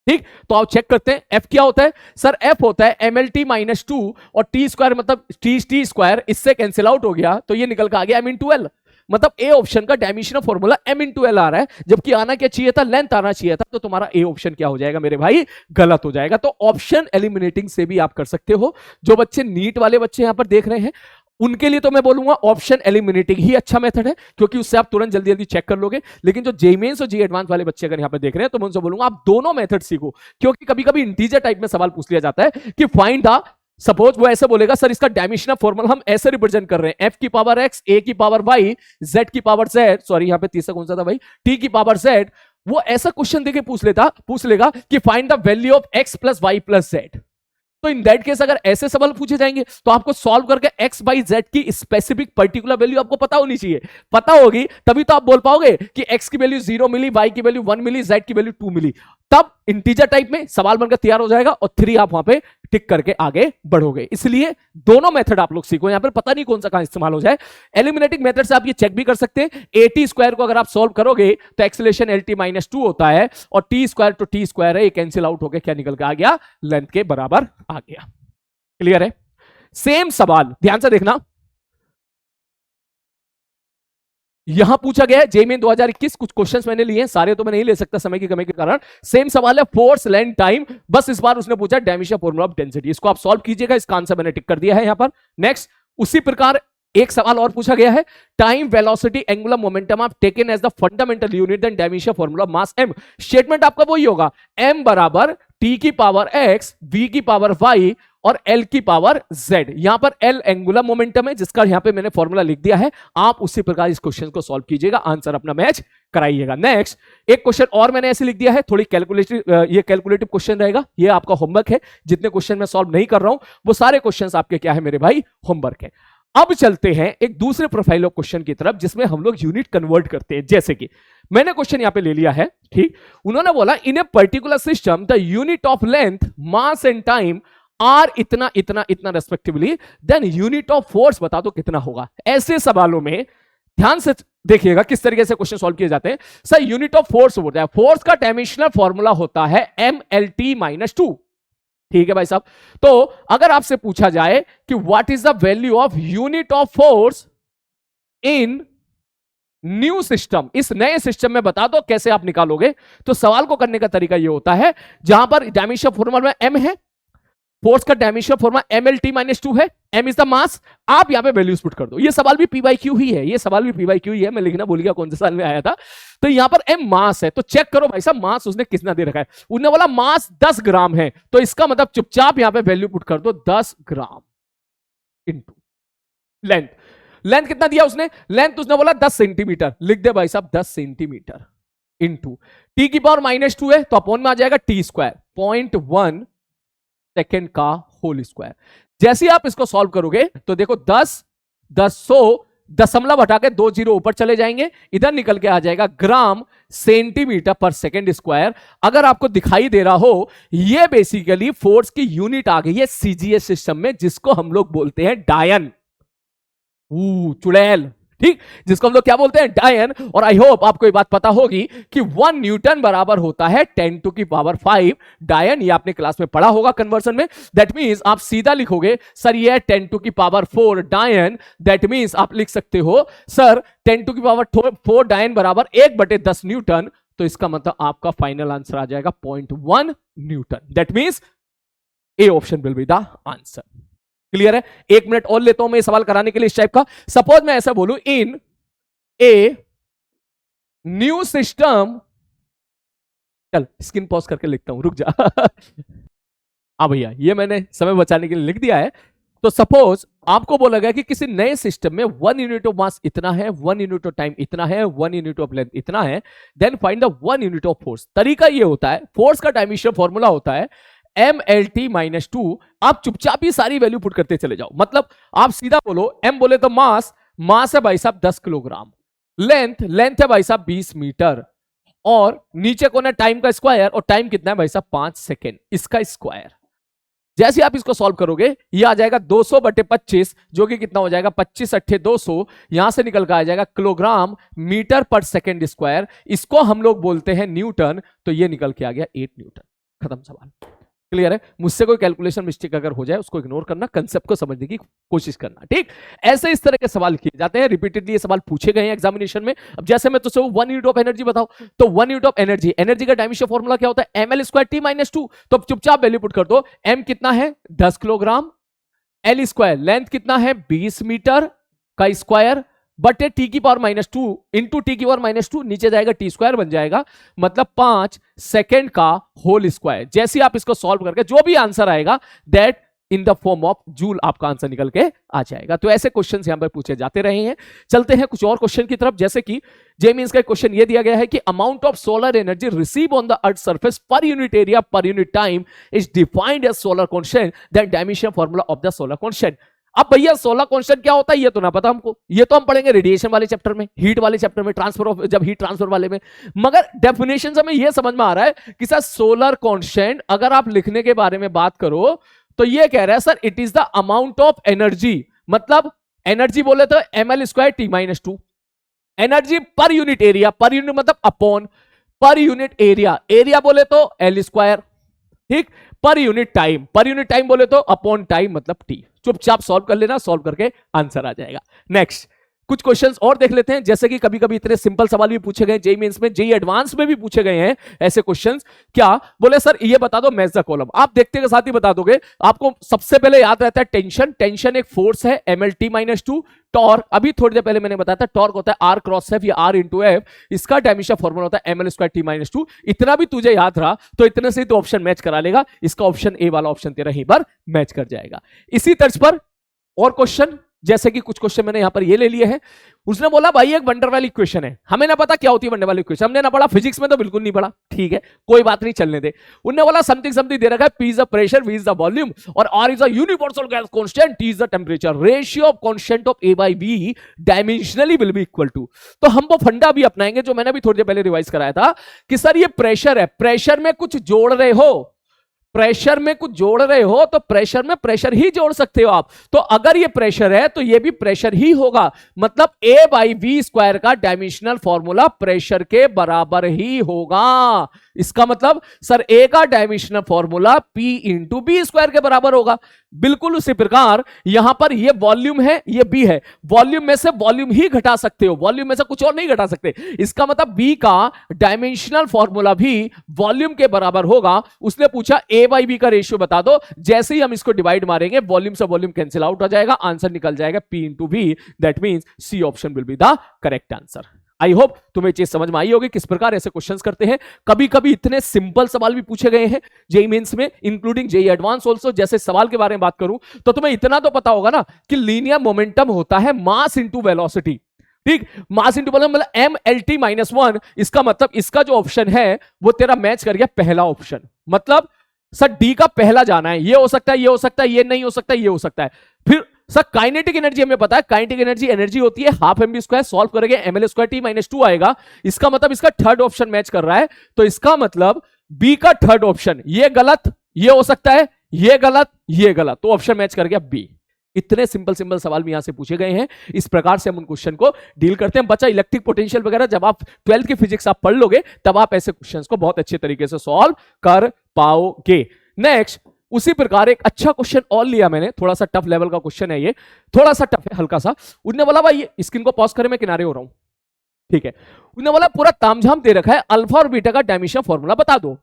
ठीक, तो आप चेक करते हैं एफ क्या होता है। सर एफ होता है एम एल टी माइनस 2 और टी स्क्वायर मतलब टी स्क्वायर, इससे कैंसिल आउट हो गया तो ये निकल के आ गया एम इंटू एल। मतलब ए ऑप्शन का dimensional formula M into L आ रहा है, जबकि आना क्या चाहिए था, लेंथ आना चाहिए था, तो तुम्हारा ए ऑप्शन क्या हो जाएगा मेरे भाई, गलत हो जाएगा। तो ऑप्शन एलिमिनेटिंग से भी आप कर सकते हो। जो बच्चे नीट वाले बच्चे यहां पर देख रहे हैं उनके लिए तो मैं बोलूंगा ऑप्शन एलिमिनेटिंग ही अच्छा मेथड है, क्योंकि उससे आप तुरंत जल्दी जल्दी चेक कर लोगे। लेकिन जो जे मेंस और जे एडवांस वाले बच्चे अगर यहां पे देख रहे हैं तो मैं उनसे बोलूंगा आप दोनों मेथड सीखो, क्योंकि कभी कभी इंटीजर टाइप में सवाल पूछ लिया जाता है कि फाइंड द, सपोज वो ऐसे बोलेगा सर इसका डायमेंशनल फॉर्मूला हम ऐसे रिप्रेजेंट कर रहे हैं, एफ की पावर एक्स, ए की पावर वाई, जेड की पावर जेड, सॉरी यहां पे तीसरा कौन सा था भाई, टी की पावर जेड। वो ऐसा क्वेश्चन देके पूछ लेगा कि find the value of x plus y plus z. तो इन दैट केस अगर ऐसे सवाल पूछे जाएंगे तो आपको सॉल्व करके एक्स बाई जेड की स्पेसिफिक पर्टिकुलर वैल्यू आपको पता होनी चाहिए। पता होगी तभी तो आप बोल पाओगे कि एक्स की वैल्यू 0 मिली, वाई की वैल्यू 1 मिली, जेड की वैल्यू 2 मिली, तब इंटीजर टाइप में सवाल बनकर तैयार हो जाएगा और 3 आप वहां पे टिक करके आगे बढ़ोगे। इसलिए दोनों मेथड आप लोग सीखो, यहां पर पता नहीं कौन सा कहां इस्तेमाल हो जाए। एलिमिनेटिंग मेथड से आप ये चेक भी कर सकते हैं, ए टी स्क्वायर को अगर आप सॉल्व करोगे तो एक्सेलरेशन एल टी माइनस 2 होता है, और टी स्क्वायर तो टी स्क्वायर है, ये कैंसिल आउट होकर क्या निकल के आ गया, लेंथ के बराबर आ गया। क्लियर है? सेम सवाल ध्यान से देखना, यहां पूछा गया है जेईई 2021, कुछ क्वेश्चंस मैंने लिए हैं, सारे तो मैं नहीं ले सकता समय की कमी के कारण। सेम सवाल है फोर्स, लेंथ, टाइम, बस इस बार उसने पूछा डायमेंशन फॉर्मूला ऑफ डेंसिटी। इसको आप सॉल्व कीजिएगा, इसका आंसर मैंने टिक कर दिया है यहां पर। नेक्स्ट, उसी प्रकार एक सवाल और पूछा गया है, टाइम, वेलोसिटी, एंगुलर मोमेंटम आप taken as the fundamental unit then dimension formula of mass m। Statement आपका वही होगा, m बराबर t की पावर x, v की पावर y और l की पावर z। यहां पर l एंगुलर मोमेंटम है जिसका यहां पे मैंने फॉर्मूला लिख दिया है। आप उसी प्रकार इस क्वेश्चन को सॉल्व कीजिएगा, आंसर अपना मैच कराइएगा। नेक्स्ट, एक क्वेश्चन और मैंने ऐसे लिख दिया है, थोड़ी कैलकुलेटिव क्वेश्चन रहेगा, ये आपका होमवर्क है। जितने क्वेश्चन मैं सॉल्व नहीं कर रहा हूं वो सारे क्वेश्चन आपके क्या है मेरे भाई, होमवर्क है। अब चलते हैं एक दूसरे प्रोफाइल ऑफ क्वेश्चन की तरफ जिसमें हम लोग यूनिट कन्वर्ट करते हैं। जैसे कि मैंने क्वेश्चन यहां पे ले लिया है, ठीक, उन्होंने बोला in a particular system the unit of length, mass and time are इतना इतना इतना respectively, then unit of force बता दो कितना होगा। ऐसे सवालों में ध्यान से देखिएगा किस तरीके से क्वेश्चन सॉल्व किए जाते हैं। सर यूनिट ऑफ फोर्स होता है, फोर्स का डायमेंशनल फॉर्मूला होता है mlt माइनस 2। ठीक है भाई साहब, तो अगर आपसे पूछा जाए कि what is the value of unit of force in new system, इस नए सिस्टम में बता दो, कैसे आप निकालोगे? तो सवाल को करने का तरीका यह होता है, जहां पर डायमेंशन फॉर्मूला में m है, फोर्स का डायमेंशन फॉर्मूला mlt माइनस 2 है, m इज द मास, आप यहां पे वैल्यूज पुट कर दो। ये सवाल भी p/q ही है, ये सवाल भी p/q ही है, मैं लिखना भूल गया कौन से साल में आया था। तो यहां पर m मास है, तो चेक करो भाई साहब मास उसने कितना दे रखा है। उन्होंने बोला मास 10 ग्राम है, तो इसका मतलब चुपचाप यहां पे वैल्यू पुट कर दो 10 ग्राम इनटू लेंथ। लेंथ कितना दिया उसने? लेंथ उसने बोला 10 सेंटीमीटर, लिख दे भाई साहब 10 सेंटीमीटर इनटू टी की पावर माइनस 2 है तो अपॉन में आ जाएगा टी स्क्वायर, 0.1 सेकेंड का होल स्क्वायर। जैसे आप इसको सॉल्व करोगे तो देखो 10 दशमलव हटा के 2 जीरो ऊपर चले जाएंगे, इधर निकल के आ जाएगा ग्राम सेंटीमीटर पर सेकेंड स्क्वायर। अगर आपको दिखाई दे रहा हो, ये बेसिकली फोर्स की यूनिट आ गई है सीजीएस सिस्टम में, जिसको हम लोग बोलते हैं डायन, चुड़ैल। ठीक, जिसको हम लोग क्या बोलते हैं, डायन। और आई होप आपको ये बात पता होगी कि 1 न्यूटन बराबर होता है 10 टू की पावर 5 डायन। ये आपने क्लास में पढ़ा होगा कन्वर्सन में। दैट मींस आप सीधा लिखोगे सर ये 10 टू की पावर 4 डायन। दैट मींस आप लिख सकते हो सर 10 टू की पावर 4 डायन बराबर 1/10 न्यूटन। तो इसका मतलब आपका फाइनल आंसर आ जाएगा 0.1 Newton. That means A option will be the answer. Clear है? 1 मिनट और लेता हूं मैं सवाल कराने के लिए इस टाइप का। सपोज मैं ऐसा बोलूं, इन ए न्यू सिस्टम, चल स्क्रीन पॉज करके लिखता हूं, रुक जा। हाँ भैया, ये मैंने समय बचाने के लिए लिख दिया है। तो सपोज आपको बोला गया कि किसी नए सिस्टम में 1 यूनिट ऑफ मास इतना है, 1 यूनिट ऑफ टाइम इतना है, 1 यूनिट ऑफ लेंथ इतना है, then find the 1 unit of force. तरीका ये होता है, फोर्स का डायमेंशन फॉर्मूला होता है mLT-2। आप चुपचाप ही सारी वैल्यू पुट करते चले जाओ। मतलब आप सीधा बोलो, m बोले तो मास है भाई साहब 10 किलोग्राम, लेंथ है भाई साहब 20 मीटर, और नीचे कौन है, टाइम का स्क्वायर, और टाइम कितना है भाई साहब 5 सेकेंड, इसका स्क्वायर। जैसे आप इसको सॉल्व करोगे ये आ जाएगा 200/25, जो कि कितना हो जाएगा 25 × 200, यहां से निकल कर आ जाएगा किलोग्राम मीटर पर सेकेंड स्क्वायर। इसको हम लोग बोलते हैं न्यूटन। तो ये निकल के आ गया 8 न्यूटन। खत्म सवाल। क्लियर है? मुझसे कोई कैलकुलेशन मिस्टेक अगर हो जाए उसको इग्नोर करना, कंसेप्ट को समझने की कोशिश करना। ठीक, ऐसे इस तरह के सवाल किए जाते हैं, रिपीटेडली ये सवाल पूछे गए हैं एग्जामिनेशन में। अब जैसे मैं तुझसे 1 यूनिट ऑफ एनर्जी बताओ, तो 1 यूनिट ऑफ एनर्जी का डायमेंशन फॉर्मूला क्या होता है, mL²T-2। तो चुपचाप वैल्यू पुट कर दो, m कितना है 10 किलोग्राम, L स्क्वायर लेंथ कितना है 20 मीटर का स्क्वायर, बटे T⁻² इंटू T⁻², नीचे जाएगा T² बन जाएगा, मतलब 5 सेकेंड का होल स्क्वायर। जैसे आप इसको सॉल्व करके जो भी आंसर आएगा that in the form of joule आपका आंसर निकल के आ जाएगा। तो ऐसे क्वेश्चन यहां पर पूछे जाते रहे हैं। चलते हैं कुछ और क्वेश्चन की तरफ। जैसे कि जे मींस का क्वेश्चन ये दिया गया है कि amount of solar energy receive on the earth surface per unit area per unit time is defined as solar constant, that dimension formula of the solar constant. अब भैया सोलर कांस्टेंट क्या होता है ये तो ना पता हमको, ये तो हम पढ़ेंगे रेडिएशन वाले चैप्टर में, हीट वाले चैप्टर में, ट्रांसफर ऑफ जब हीट ट्रांसफर वाले में। मगर डेफिनेशन से हमें ये समझ में आ रहा है कि सर सोलर कांस्टेंट अगर आप लिखने के बारे में बात करो तो ये कह रहा है sir it is the amount of energy. मतलब एनर्जी बोले तो mL²T-2, एनर्जी पर यूनिट एरिया, पर यूनिट मतलब अपॉन, पर यूनिट एरिया बोले तो L², ठीक, पर यूनिट टाइम बोले तो अपॉन टाइम मतलब T। चुपचाप सॉल्व कर लेना, सॉल्व करके आंसर आ जाएगा। नेक्स्ट कुछ क्वेश्चंस और देख लेते हैं। जैसे कि कभी कभी इतने सिंपल सवाल भी पूछे गए जेईई मेंस में, जेईई एडवांस में भी पूछे गए हैं ऐसे क्वेश्चंस। क्या बोले सर ये बता दो मैच द कॉलम, आप देखते के साथ ही बता दोगे। आपको सबसे पहले याद रहता है टेंशन एक फोर्स है mLT-2। टॉर्क अभी थोड़ी देर पहले मैंने बताया था, टॉर्क होता है R क्रॉस F या R इंटू F, इसका डायमेंशन फॉर्मूला होता है mL²T-2। इतना भी तुझे याद रहा तो इतने से तो ऑप्शन मैच करा लेगा, इसका ऑप्शन ए वाला ऑप्शन तेरा ही बार मैच कर जाएगा। इसी तर्ज पर और क्वेश्चन, जैसे कि कुछ क्वेश्चन मैंने यहां पर ये ले लिए हैं। उसने बोला भाई एक वंडर वाली इक्वेशन है, हमें ना पता क्या होती है वंडर वाली इक्वेशन, हमने ना पढ़ा, फिजिक्स में तो बिल्कुल नहीं पढ़ा, ठीक है कोई बात नहीं चलने दे। उन्होंने बोला समथिंग दे रखा है, P is the pressure, V is the volume और R is the universal gas constant, T is the temperature, ratio of constant of A/B dimensionally will be equal to. तो हम वो फंडा भी अपनाएंगे जो मैंने भी थोड़ी देर पहले रिवाइज कराया था कि सर ये प्रेशर है, प्रेशर में कुछ जोड़ रहे हो, प्रेशर में कुछ जोड़ रहे हो तो प्रेशर में प्रेशर ही जोड़ सकते हो आप। तो अगर ये प्रेशर है तो ये भी प्रेशर ही होगा, मतलब A/V² का डायमेंशनल फॉर्मूला प्रेशर के बराबर ही होगा। इसका मतलब सर A का dimensional formula P into B² के बराबर होगा। बिल्कुल उसी प्रकार यहां पर ये वॉल्यूम है, ये B है, वॉल्यूम में से वॉल्यूम ही घटा सकते हो, वॉल्यूम में से कुछ और नहीं घटा सकते। इसका मतलब B का डायमेंशनल फॉर्मूला भी वॉल्यूम के बराबर होगा। उसने पूछा A/B का रेशियो बता दो, जैसे ही हम इसको डिवाइड मारेंगे वॉल्यूम से वॉल्यूम कैंसिल आउट हो जाएगा, आंसर निकल जाएगा P into V। That means C option will be the correct answer. I hope तुम्हें चीज समझ में आई होगी किस प्रकार ऐसे क्वेश्चंस करते हैं। कभी कभी इतने सिंपल सवाल भी पूछे गए हैं जेईई मेंस में, इंक्लूडिंग जेईई एडवांस ऑल्सो। जैसे सवाल के बारे में बात करूं तो तुम्हें इतना तो पता होगा ना कि लीनियर मोमेंटम होता है मास इंटू वेलोसिटी, ठीक, मास इंटू वेलोसिटी मतलब mLT-1। इसका मतलब इसका जो ऑप्शन है वो तेरा मैच कर गया पहला ऑप्शन, मतलब सर डी का पहला जाना है, ये हो सकता है, ये हो सकता है, ये नहीं हो सकता, ये हो सकता है। फिर सर काइनेटिक एनर्जी हमें पता है, काइनेटिक एनर्जी होती है ½ mv², सॉल्व करेंगे mL²T-2 आएगा। इसका मतलब इसका थर्ड ऑप्शन मैच कर रहा है, तो इसका मतलब बी का थर्ड ऑप्शन, ये गलत, ये हो सकता है, ये गलत, ये गलत, तो ऑप्शन मैच कर गया बी। इतने सिंपल सिंपल सवाल भी यहां से पूछे गए हैं। इस प्रकार से हम उन क्वेश्चन को डील करते हैं। बच्चा इलेक्ट्रिक पोटेंशियल वगैरह जब आप 12th की फिजिक्स आप पढ़ लोगे तब आप ऐसे क्वेश्चंस को बहुत अच्छे तरीके से सॉल्व कर पाओगे। नेक्स्ट, उसी प्रकार एक अच्छा क्वेश्चन और लिया मैंने, थोड़ा सा टफ लेवल का क्वेश्चन है ये, थोड़ा सा टफ है हल्का सा। उन्होंने बोला भाई स्क्रीन को पॉज करें, मैं किनारे हो रहा हूं, ठीक है। उन्होंने बोला पूरा तामझाम दे रखा है, अल्फा और बीटा का डायमेंशन फॉर्मूला बता दो।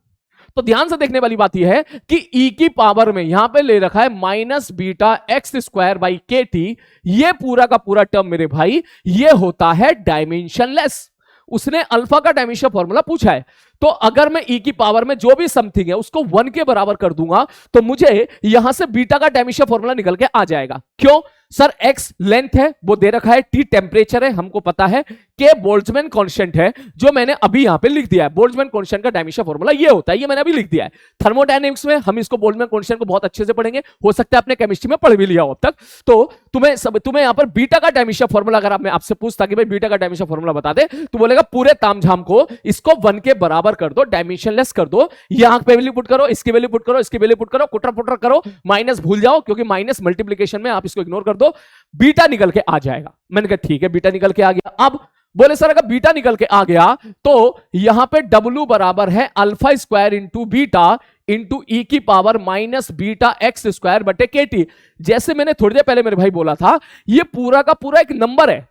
तो ध्यान से देखने वाली बात यह है कि ई की पावर में यहां पे ले रखा है minus beta X square by के टी। ये पूरा का पूरा टर्म मेरे भाई ये होता है डायमेंशनलेस। उसने अल्फा का डायमेंशन फॉर्मूला पूछा है, तो अगर मैं ई की पावर में जो भी समथिंग है उसको 1 के बराबर कर दूंगा तो मुझे यहां से बीटा का डायमेंशन फॉर्मूला निकल के आ जाएगा। क्यों सर? एक्स लेंथ है वो दे रखा है, टी टेम्परेचर है हमको पता है, के बोल्ट्जमैन कांस्टेंट है जो मैंने अभी यहां पे लिख दिया है। बोल्ट्जमैन कांस्टेंट का डायमेंशन फॉर्मूला ये होता है, ये मैंने अभी लिख दिया है। थर्मोडायनेमिक्स में हम इसको बोल्ट्जमैन कांस्टेंट को बहुत अच्छे से पढ़ेंगे, हो सकता है आपने केमिस्ट्री में पढ़ भी लिया हो अब तक। तो तुम्हें यहां पर बीटा का डायमेंशन फॉर्मूला अगर मैं आपसे पूछता कि भाई बीटा का डायमेंशन फॉर्मूला बता दे, तो बोलेगा पूरे तामझाम को इसको 1 के बराबर कर दो, डायमेंशनलेस कर दो। यहां पे वैल्यू पुट करो, इसकी वैल्यू पुट करो, इसकी वैल्यू पुट करो, कुटर पुटर करो, माइनस भूल जाओ क्योंकि माइनस मल्टीप्लिकेशन में आप इसको इग्नोर कर दो, बीटा निकल के आ जाएगा। मैंने कहा ठीक है बीटा निकल के आ गया। अब बोले सर अगर बीटा निकल के आ गया तो यहां पे W बराबर है alpha square into beta into E की power minus beta X square बटे के टी। जैसे मैंने थोड़ी देर पहले मेरे भाई बोला था, ये पूरा का पूरा एक नंबर है,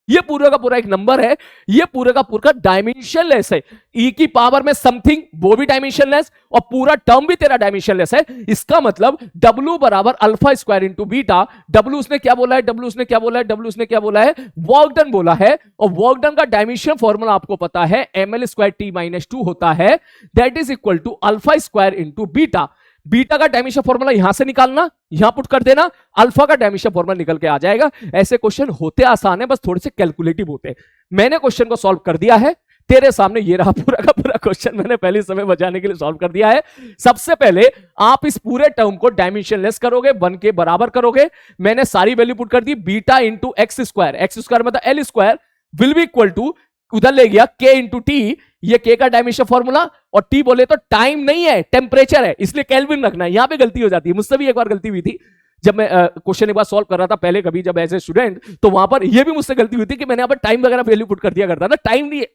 ये पूरा का पूरा एक नंबर है, ये पूरा का पूरा डायमेंशनलेस है। ई की पावर में समथिंग वो भी डायमेंशनलेस और पूरा टर्म भी तेरा डायमेंशनलेस है। इसका मतलब W बराबर alpha square into beta. W उसने क्या बोला है, W उसने क्या बोला है, W उसने क्या बोला है, वर्क डन बोला है। और वर्क डन का डायमेंशन फॉर्मूला आपको पता है ml स्क्वायर t माइनस 2 होता है, that is equal to alpha square into beta. Beta का डायमेंशन फॉर्मूला यहां से निकालना, यहां पुट कर देना, अल्फा का डायमेंशन फॉर्मूला निकल के आ जाएगा। ऐसे क्वेश्चन होते आसान है, बस थोड़े से कैलकुलेटिव होते हैं। मैंने क्वेश्चन को सॉल्व कर दिया है, तेरे सामने ये रहा पूरा का पूरा क्वेश्चन, मैंने पहले समय बचाने के लिए सॉल्व कर दिया है। सबसे पहले आप इस पूरे टर्म को डायमेंशनलेस करोगे, 1 के बराबर करोगे। मैंने सारी वैल्यू पुट कर दी, बीटा इंटू एक्स स्क्वायर मतलब l square will be equal to, उधर ले गया के इंटू टी, ये के का डायमेंशन फॉर्मूला, और टी बोले तो टाइम नहीं है टेम्परेचर है, इसलिए केल्विन रखना है। यहां पे गलती हो जाती है, मुझसे भी एक बार गलती हुई थी जब मैं क्वेश्चन एक बार सॉल्व कर रहा था पहले कभी जब एज ए स्टूडेंट, तो वहां पर ये भी मुझसे गलती हुई थी कि मैंने यहाँ पर टाइम वगैरह वैल्यू पुट कर दिया करता था, टाइम नहीं है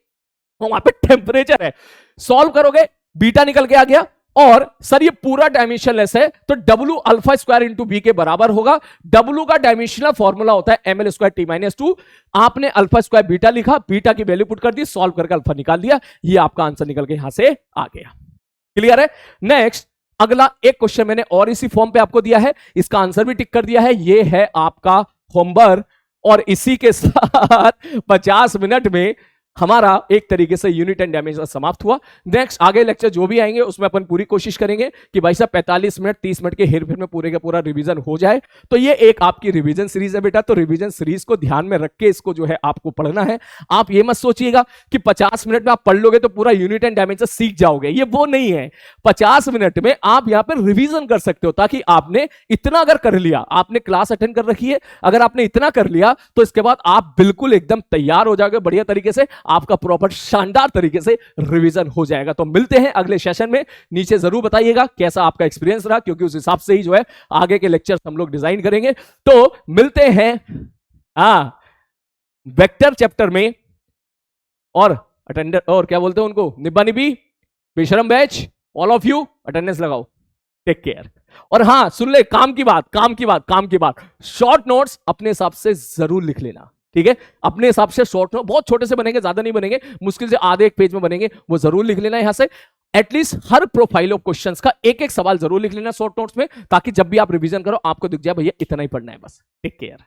वहां पे टेम्परेचर है। सॉल्व करोगे बीटा निकल के आ गया, और सर ये पूरा डायमेंशनलेस है तो W alpha square into b के बराबर होगा। W का डायमेंशनल फॉर्मूला होता है ml स्क्वायर t माइनस 2। आपने अल्फा स्क्वायर बीटा लिखा, बीटा की वैल्यू पुट कर दी, सॉल्व करके अल्फा निकाल दिया, ये आपका आंसर निकल के यहां से आ गया। क्लियर है? नेक्स्ट अगला एक क्वेश्चन मैंने और इसी फॉर्म पे आपको दिया है, इसका आंसर भी टिक कर दिया है, ये है आपका होमवर्क। और इसी के साथ 50 मिनट में हमारा एक तरीके से यूनिट एंड डायमेंशन समाप्त हुआ। नेक्स्ट आगे लेक्चर जो भी आएंगे उसमें अपन पूरी कोशिश करेंगे कि भाई साहब 45 मिनट 30 मिनट के हेरफेर में पूरे का पूरा रिवीजन हो जाए। तो ये एक आपकी रिवीजन सीरीज है बेटा, तो रिवीजन सीरीज को ध्यान में रख के इसको जो है आपको पढ़ना है। आप ये मत सोचिएगा कि 50 मिनट में आप पढ़ लोगे तो पूरा यूनिट एंड डायमेंशन सीख जाओगे, ये वो नहीं है। 50 मिनट में आप यहां पर रिवीजन कर सकते हो, ताकि आपने इतना अगर कर लिया, आपने क्लास अटेंड कर रखी है, अगर आपने इतना कर लिया तो इसके बाद आप बिल्कुल एकदम तैयार हो जाओगे बढ़िया तरीके से, आपका प्रॉपर शानदार तरीके से रिवीजन हो जाएगा। तो मिलते हैं अगले सेशन में, नीचे जरूर बताइएगा कैसा आपका एक्सपीरियंस रहा, क्योंकि उस हिसाब से ही जो है आगे के लेक्चर्स हम लोग डिजाइन करेंगे। तो मिलते हैं वेक्टर चैप्टर में, और अटेंडर और क्या बोलते हैं उनको, निब्बा निबी बेशरम batch, all of you attendance लगाओ, टेक केयर। और हाँ सुन ले, काम की बात, शॉर्ट नोट्स अपने हिसाब से जरूर लिख लेना, ठीक है? अपने हिसाब से शॉर्ट नोट बहुत छोटे से बनेंगे, ज्यादा नहीं बनेंगे, मुश्किल से आधे एक पेज में बनेंगे, वो जरूर लिख लेना यहां से। At least her profile of questions का एक एक सवाल जरूर लिख लेना शॉर्ट नोट्स में, ताकि जब भी आप रिवीजन करो आपको दिख जाए भैया इतना ही पढ़ना है बस। Take care.